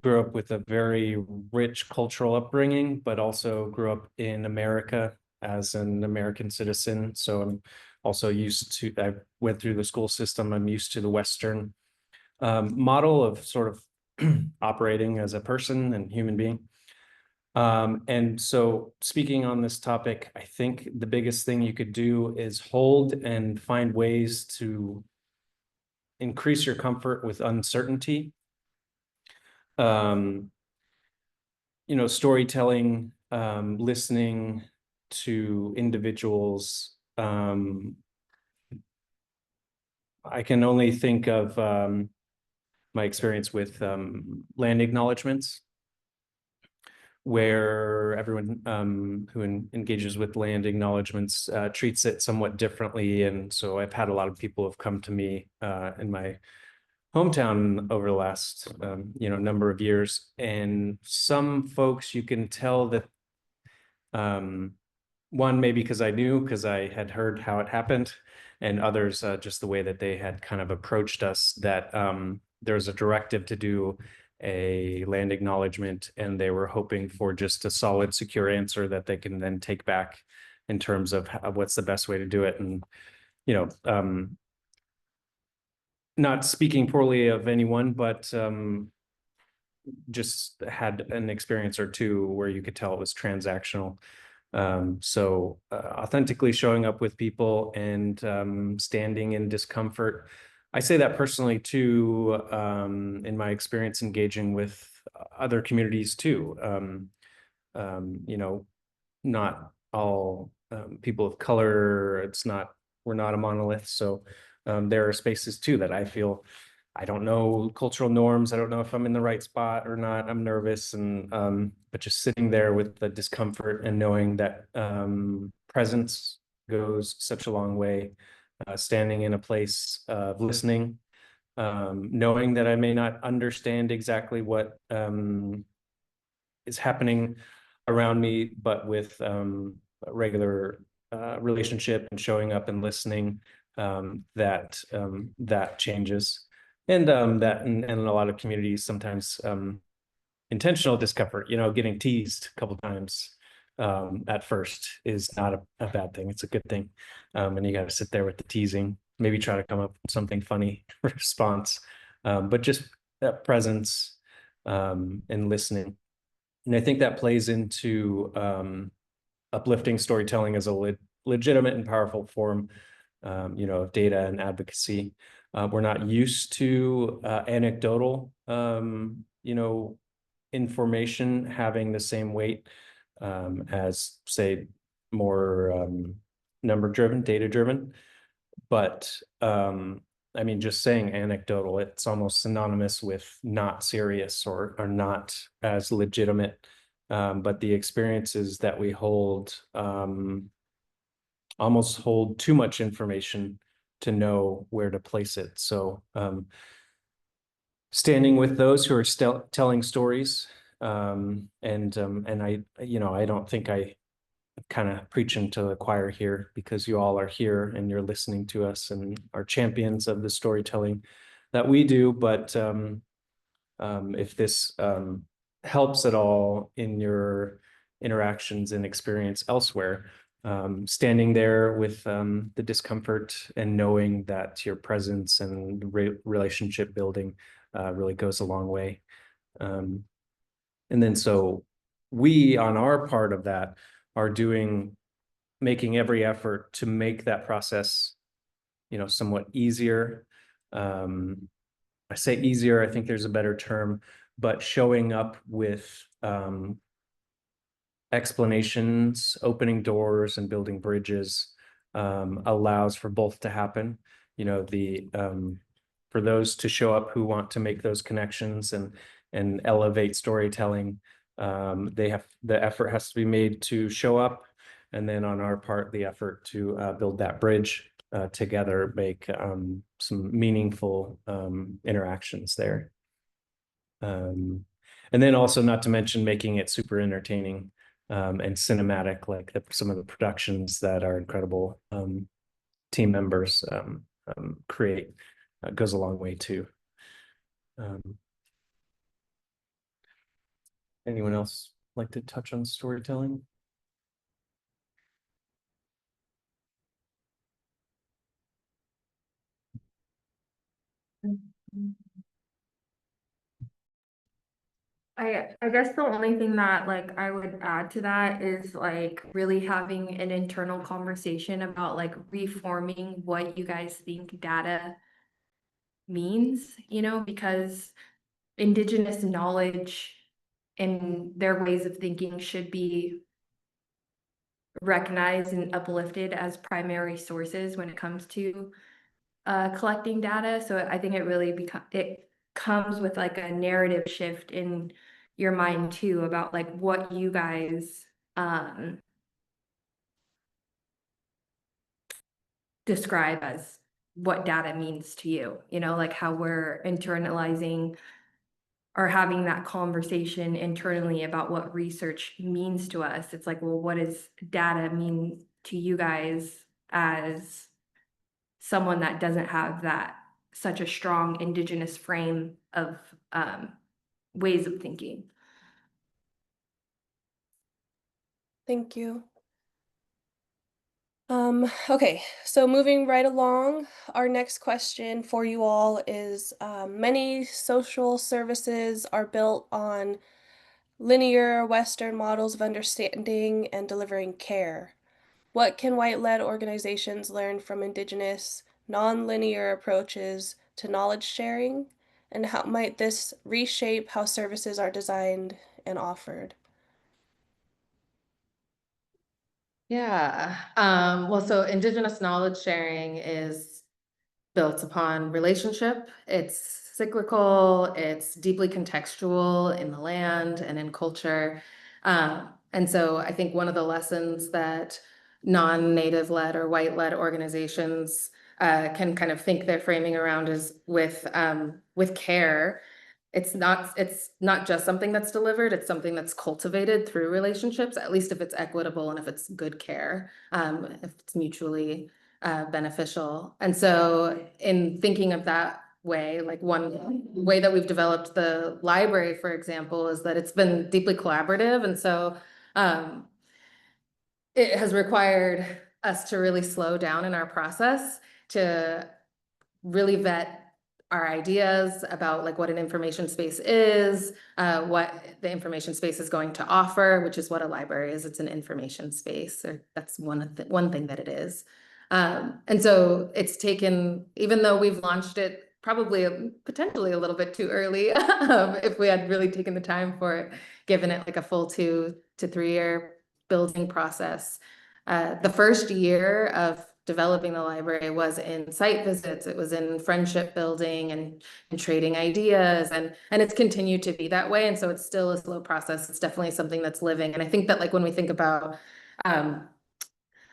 grew up with a very rich cultural upbringing, but also grew up in America as an American citizen. So I'm also used to, I went through the school system. I'm used to the Western model of sort of operating as a person and human being. And so speaking on this topic, I think the biggest thing you could do is hold and find ways to increase your comfort with uncertainty. Storytelling, listening to individuals. I can only think of my experience with land acknowledgements, where everyone who engages with land acknowledgements treats it somewhat differently. And so I've had a lot of people have come to me in my hometown over the last number of years, and some folks you can tell that one, maybe because I had heard how it happened, and others just the way that they had kind of approached us, that there's a directive to do a land acknowledgement, and they were hoping for just a solid, secure answer that they can then take back in terms of what's the best way to do it. And not speaking poorly of anyone, but just had an experience or two where you could tell it was transactional. So authentically showing up with people and standing in discomfort. I say that personally too, in my experience engaging with other communities too. Not all people of color, we're not a monolith. So there are spaces too that I feel I don't know cultural norms. I don't know if I'm in the right spot or not. I'm nervous, and but just sitting there with the discomfort and knowing that presence goes such a long way. Standing in a place of listening, knowing that I may not understand exactly what is happening around me, but with regular relationship and showing up and listening, that changes. And that in a lot of communities, sometimes intentional discomfort, getting teased a couple times at first is not a bad thing. It's a good thing. And you got to sit there with the teasing, maybe try to come up with something funny response, but just that presence and listening. And I think that plays into uplifting storytelling as a legitimate and powerful form, of data and advocacy. We're not used to anecdotal, information having the same weight as, say, more number-driven, data-driven. But I mean, just saying anecdotal, it's almost synonymous with not serious or not as legitimate. But the experiences that we hold almost hold too much information to know where to place it. So standing with those who are still telling stories, and I don't think I kind of preaching to the choir here, because you all are here and you're listening to us and are champions of the storytelling that we do. But if this helps at all in your interactions and experience elsewhere, standing there with the discomfort and knowing that your presence and relationship building really goes a long way. And then so we, on our part of that, are making every effort to make that process, somewhat easier. I say easier, I think there's a better term, but showing up with explanations, opening doors and building bridges allows for both to happen. For those to show up who want to make those connections and elevate storytelling, the effort has to be made to show up, and then on our part, the effort to build that bridge together, make some meaningful interactions there. And then also, not to mention, making it super entertaining and cinematic, like some of the productions that our incredible team members create goes a long way too. Anyone else like to touch on storytelling? I guess the only thing that like I would add to that is like really having an internal conversation about like reforming what you guys think data means, because Indigenous knowledge and their ways of thinking should be recognized and uplifted as primary sources when it comes to collecting data. So I think it really comes with like a narrative shift in your mind too about like what you guys describe as what data means to you, like how we're internalizing or having that conversation internally about what research means to us. It's like, well, what does data mean to you guys as someone that doesn't have that such a strong Indigenous frame of ways of thinking? Thank you. Okay, so moving right along, our next question for you all is, many social services are built on linear Western models of understanding and delivering care. What can white-led organizations learn from Indigenous, non-linear approaches to knowledge sharing? And how might this reshape how services are designed and offered? Yeah, well, so Indigenous knowledge sharing is built upon relationship. It's cyclical, it's deeply contextual in the land and in culture. And so I think one of the lessons that non-native led or white led organizations can kind of think their framing around is with care. It's not just something that's delivered, it's something that's cultivated through relationships, at least if it's equitable and if it's good care, if it's mutually beneficial. And so in thinking of that way, like one way that we've developed the library, for example, is that it's been deeply collaborative. And so it has required us to really slow down in our process to really vet our ideas about like what an information space is, what the information space is going to offer, which is what a library is. It's an information space, or that's one thing that it is. And so it's taken, even though we've launched it probably potentially a little bit too early, if we had really taken the time for it, given it like a full 2 to 3 year building process. The first year of developing the library was in site visits, it was in friendship building and trading ideas, and it's continued to be that way. And so it's still a slow process. It's definitely something that's living. And I think that like when we think about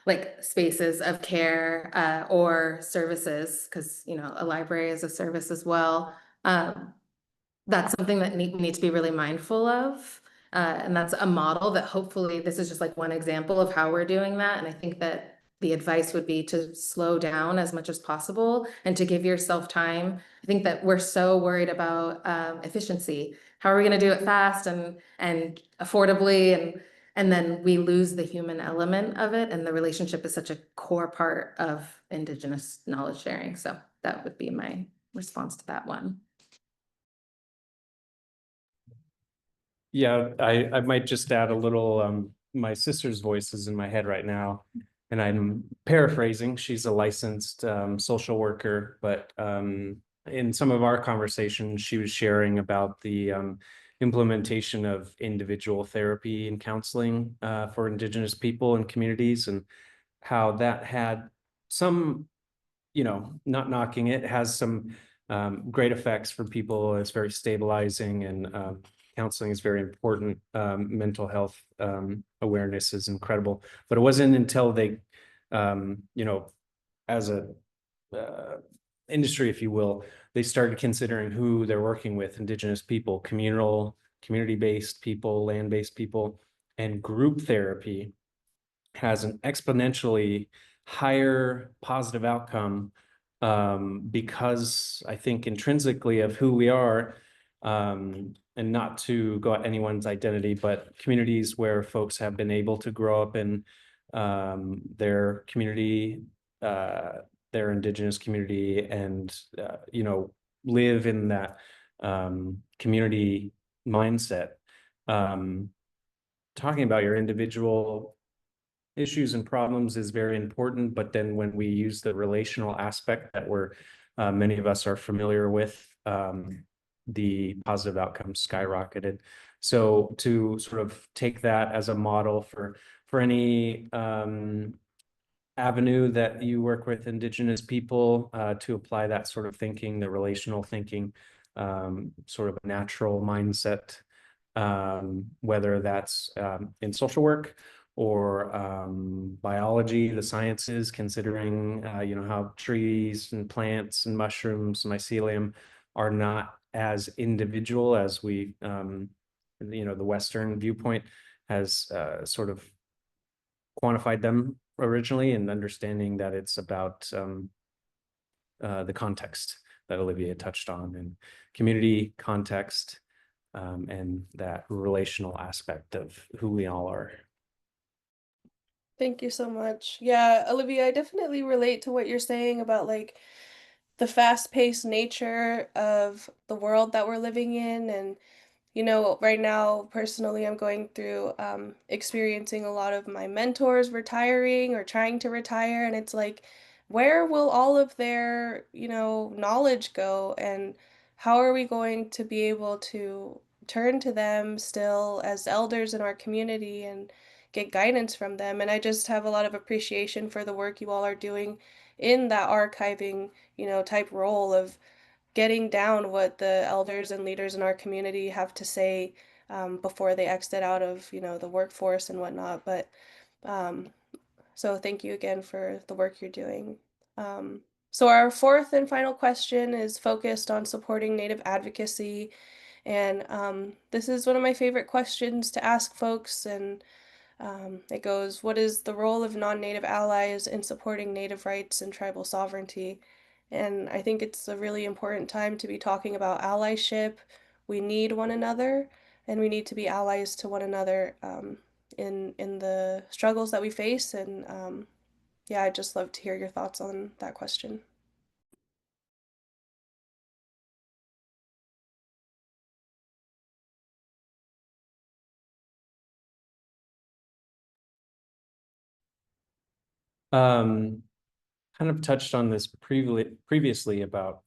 like spaces of care or services, because you know a library is a service as well, that's something that we need to be really mindful of. And that's a model that hopefully, this is just like one example of how we're doing that. And I think that the advice would be to slow down as much as possible and to give yourself time. I think that we're so worried about efficiency. How are we going to do it fast and affordably? And then we lose the human element of it. And the relationship is such a core part of Indigenous knowledge sharing. So that would be my response to that one. Yeah, I might just add a little, my sister's voice is in my head right now, and I'm paraphrasing. She's a licensed social worker, but in some of our conversations, she was sharing about the implementation of individual therapy and counseling for Indigenous people and communities, and how that had some, you know, not knocking it, has some great effects for people. It's very stabilizing, and counseling is very important. Mental health awareness is incredible. But it wasn't until they, you know, as a industry, if you will, they started considering who they're working with: Indigenous people, community-based people, land-based people, and group therapy has an exponentially higher positive outcome because I think intrinsically of who we are, and not to go at anyone's identity, but communities where folks have been able to grow up in their community, their Indigenous community, and you know, live in that community mindset. Talking about your individual issues and problems is very important, but then when we use the relational aspect that many of us are familiar with, the positive outcomes skyrocketed. So to sort of take that as a model for any avenue that you work with Indigenous people, to apply that sort of thinking, the relational thinking, sort of a natural mindset, whether that's in social work or biology, the sciences, considering you know, how trees and plants and mushrooms and mycelium are not as individual as we, you know, the Western viewpoint has sort of quantified them originally, and understanding that it's about the context that Olivia touched on, and community context, and that relational aspect of who we all are. Thank you so much. Yeah, Olivia, I definitely relate to what you're saying about like the fast-paced nature of the world that we're living in. And you know, right now, personally, I'm going through experiencing a lot of my mentors retiring or trying to retire. And it's like, where will all of their, you know, knowledge go? And how are we going to be able to turn to them still as elders in our community and get guidance from them? And I just have a lot of appreciation for the work you all are doing in that archiving, you know, type role of getting down what the elders and leaders in our community have to say before they exit out of, the workforce and whatnot. But so thank you again for the work you're doing. So our fourth and final question is focused on supporting Native advocacy. And this is one of my favorite questions to ask folks. And it goes, what is the role of non-Native allies in supporting Native rights and tribal sovereignty? And I think it's a really important time to be talking about allyship. We need one another, and we need to be allies to one another in the struggles that we face. And yeah, I'd just love to hear your thoughts on that question. Kind of touched on this previously about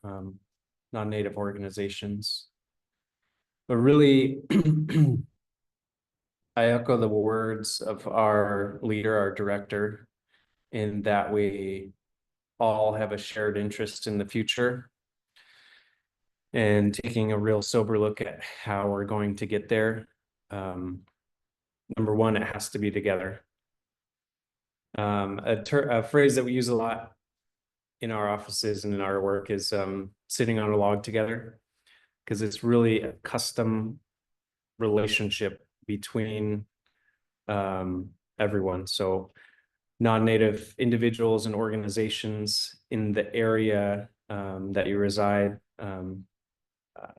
non-native organizations, but really I echo the words of our leader, our director, in that we all have a shared interest in the future and taking a real sober look at how we're going to get there. Number one, it has to be together. A phrase that we use a lot in our offices and in our work is sitting on a log together, because it's really a custom relationship between everyone. So non-native individuals and organizations in the area that you reside.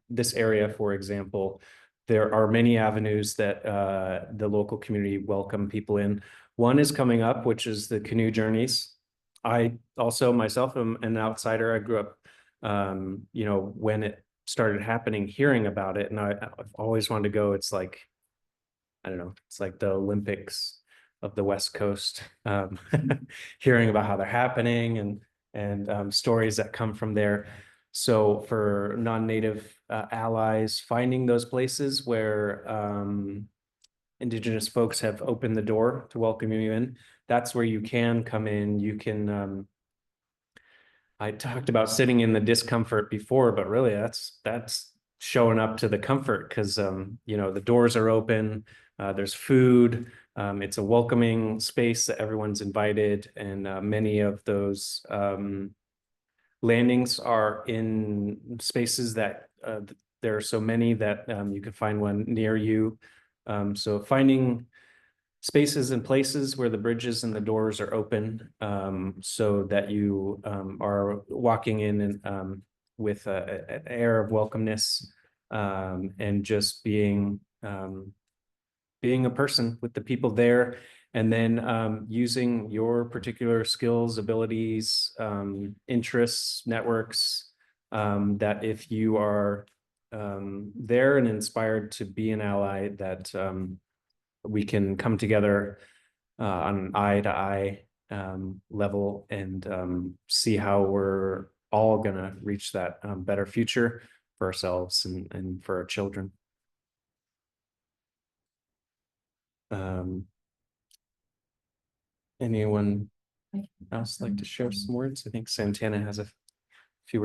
This area, for example, there are many avenues that the local community welcome people in. One is coming up, which is the canoe journeys. I also myself am an outsider. I grew up, when it started happening, hearing about it, and I've always wanted to go. It's like, I don't know, it's like the Olympics of the West Coast, hearing about how they're happening and stories that come from there. So for non-native allies, finding those places where Indigenous folks have opened the door to welcome you in, that's where you can come in. You can, I talked about sitting in the discomfort before, but really that's showing up to the comfort, because the doors are open, there's food, it's a welcoming space that everyone's invited, and many of those landings are in spaces that there are so many that you can find one near you. So finding spaces and places where the bridges and the doors are open, so that you are walking in and with an air of welcomeness, and just being a person with the people there, and then using your particular skills, abilities, interests, networks, that if you are there and inspired to be an ally, that we can come together on an eye-to-eye level and see how we're all gonna reach that better future for ourselves and for our children. Anyone else like to share some words? I think Santana has a few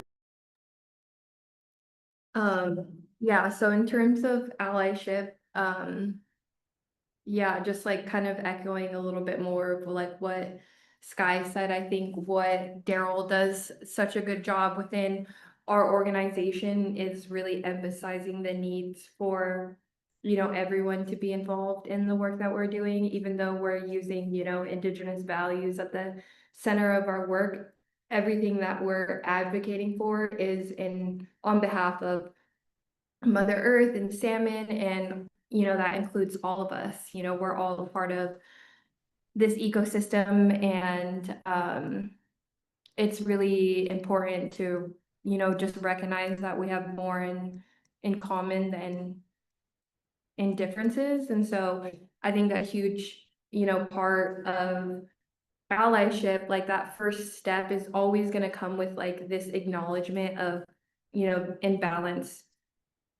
words. Yeah, so in terms of allyship, yeah, just like kind of echoing a little bit more of like what Sky said. I think what Daryl does such a good job within our organization is really emphasizing the needs for, everyone to be involved in the work that we're doing, even though we're using, Indigenous values at the center of our work. Everything that we're advocating for is on behalf of Mother Earth and salmon, and that includes all of us. We're all a part of this ecosystem, and it's really important to just recognize that we have more in common than in differences. And so I think a huge part of allyship, like that first step, is always going to come with like this acknowledgement of imbalance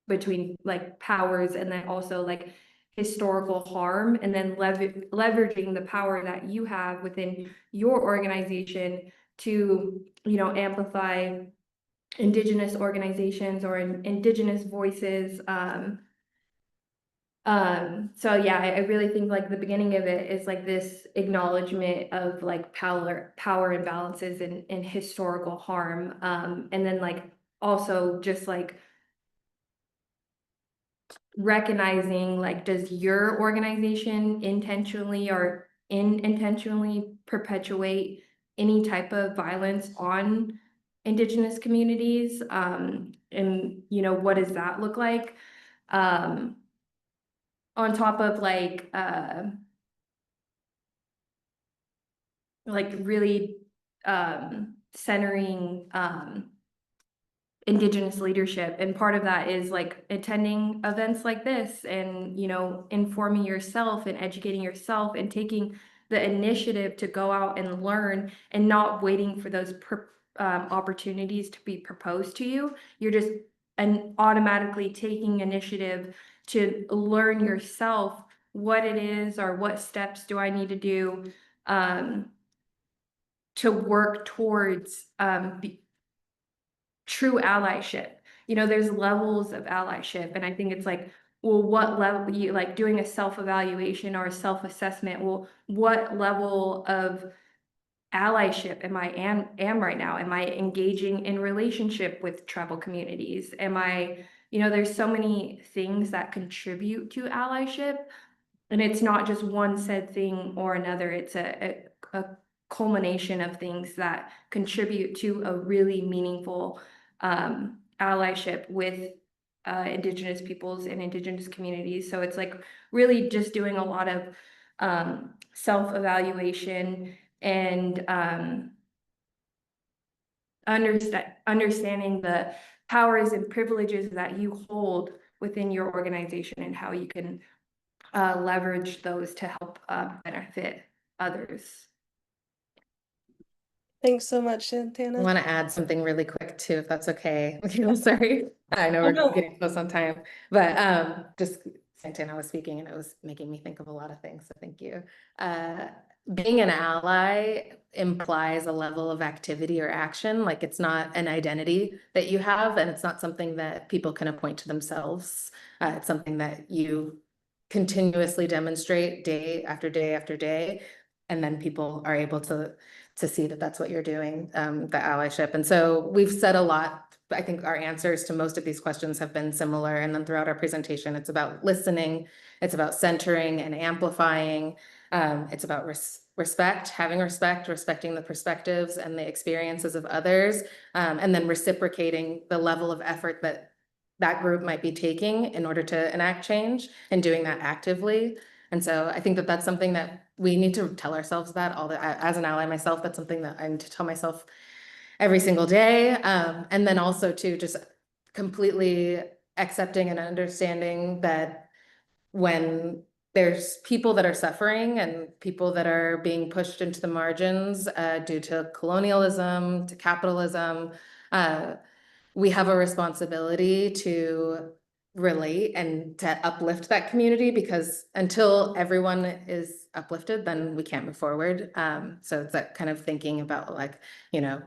between like powers, and then also like historical harm, and then leveraging the power that you have within your organization to amplify Indigenous organizations or Indigenous voices. So yeah, I really think like the beginning of it is like this acknowledgement of like power imbalances and historical harm. And then like also just like recognizing like, does your organization intentionally or unintentionally perpetuate any type of violence on Indigenous communities? And you know, what does that look like? On top of like really centering Indigenous leadership. And part of that is like attending events like this and, you know, informing yourself and educating yourself and taking the initiative to go out and learn and not waiting for those opportunities to be proposed to you. You're just automatically taking initiative to learn yourself what it is or what steps do I need to do to work towards true allyship. You know, there's levels of allyship, and I think it's like, well, what level you like doing a self-evaluation or a self-assessment? Well, what level of allyship am right now? Am I engaging in relationship with tribal communities? Am I, you know, there's so many things that contribute to allyship, and it's not just one said thing or another. It's a culmination of things that contribute to a really meaningful allyship with Indigenous peoples and Indigenous communities. So it's like really just doing a lot of self-evaluation and understanding the powers and privileges that you hold within your organization and how you can leverage those to help benefit others. Thanks so much, I Santana. want to add something really quick too, if that's okay. I'm sorry. I know we're getting close on time, but just Santana was speaking and it was making me think of a lot of things. So thank you. Being an ally implies a level of activity or action. Like it's not an identity that you have, and it's not something that people can appoint to themselves. It's something that you continuously demonstrate day after day after day, and then people are able to see that that's what you're doing, the allyship. And so we've said a lot. I think our answers to most of these questions have been similar. And then throughout our presentation, it's about listening, it's about centering and amplifying. It's about respect, having respect, respecting the perspectives and the experiences of others, and then reciprocating the level of effort that that group might be taking in order to enact change and doing that actively. And so I think that that's something that we need to tell ourselves that as an ally myself, that's something that I need to tell myself every single day. And then also to just completely accepting and understanding that when there's people that are suffering and people that are being pushed into the margins due to colonialism, to capitalism, we have a responsibility to relate and to uplift that community, because until everyone is uplifted, then we can't move forward. So it's that kind of thinking about like, you know,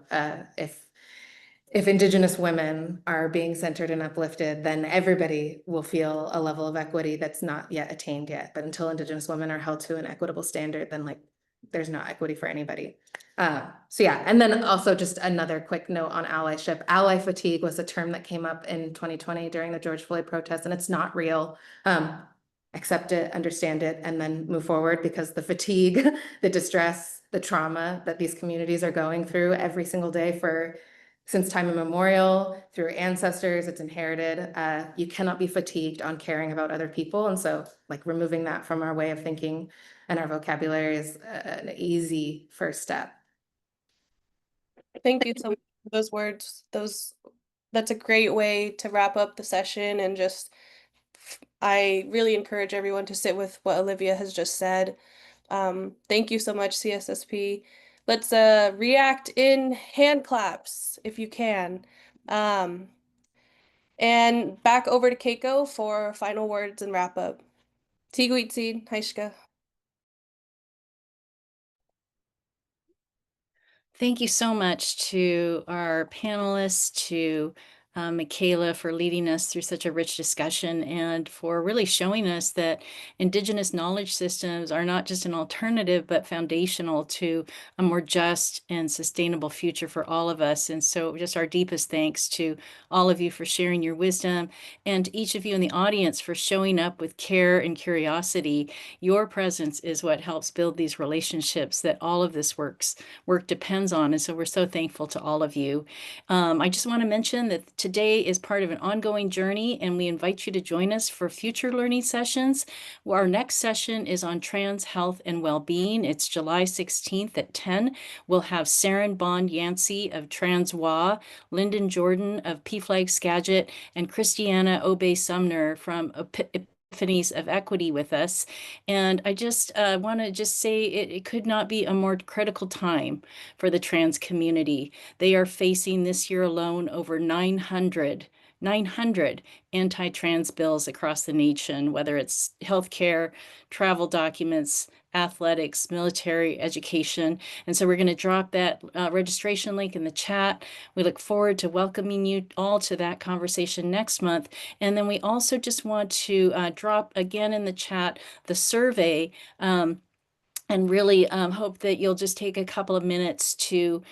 if Indigenous women are being centered and uplifted, then everybody will feel a level of equity that's not yet attained yet. But until Indigenous women are held to an equitable standard, then like there's no equity for anybody. So yeah, and then also just another quick note on allyship. Ally fatigue was a term that came up in 2020 during the George Floyd protests, and it's not real. Accept it, understand it, and then move forward, because the fatigue, the distress, the trauma that these communities are going through every single day since time immemorial, through ancestors, it's inherited. You cannot be fatigued on caring about other people. And so like removing that from our way of thinking and our vocabulary is an easy first step. Thank you so much for those words. That's a great way to wrap up the session, and just I really encourage everyone to sit with what Olivia has just said. Thank you so much, CSSP. Let's react in hand claps if you can. And back over to Keiko for final words and wrap up. Tigwitsi, Haishka. Thank you so much to our panelists, to Michaela for leading us through such a rich discussion and for really showing us that Indigenous knowledge systems are not just an alternative, but foundational to a more just and sustainable future for all of us. And so just our deepest thanks to all of you for sharing your wisdom, and each of you in the audience for showing up with care and curiosity. Your presence is what helps build these relationships that all of this work depends on. And so we're so thankful to all of you. I just want to mention that today is part of an ongoing journey, and we invite you to join us for future learning sessions. Our next session is on trans health and well-being. It's July 16th at 10. We'll have Saren Bond Yancey of Transwa, Lyndon Jordan of PFLAG Skagit, and Christiana Obey Sumner from Epiphanies of Equity with us. And I just want to just say it could not be a more critical time for the trans community. They are facing this year alone over 900 anti-trans bills across the nation, whether it's healthcare, travel documents, athletics, military, education. And so we're going to drop that registration link in the chat. We look forward to welcoming you all to that conversation next month. And then we also just want to drop again in the chat the survey, and really hope that you'll just take a couple of minutes to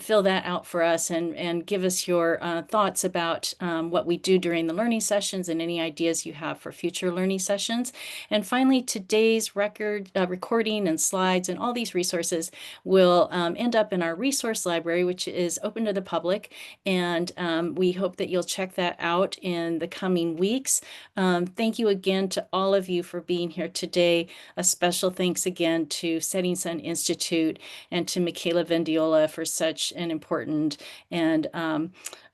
fill that out for us and give us your thoughts about what we do during the learning sessions and any ideas you have for future learning sessions. And finally, today's recording and slides and all these resources will end up in our resource library, which is open to the public. And we hope that you'll check that out in the coming weeks. Thank you again to all of you for being here today. A special thanks again to Setting Sun Institute and to Michaela Vendiola for such an important and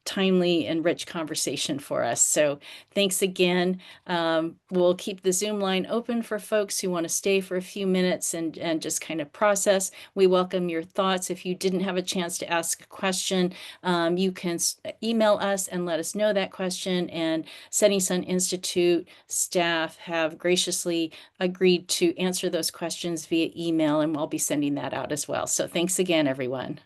timely and rich conversation for us. So thanks again. We'll keep the Zoom line open for folks who want to stay for a few minutes and just kind of process. We welcome your thoughts. If you didn't have a chance to ask a question, you can email us and let us know that question. And Setting Sun Institute staff have graciously agreed to answer those questions via email, and we'll be sending that out as well. So thanks again, everyone.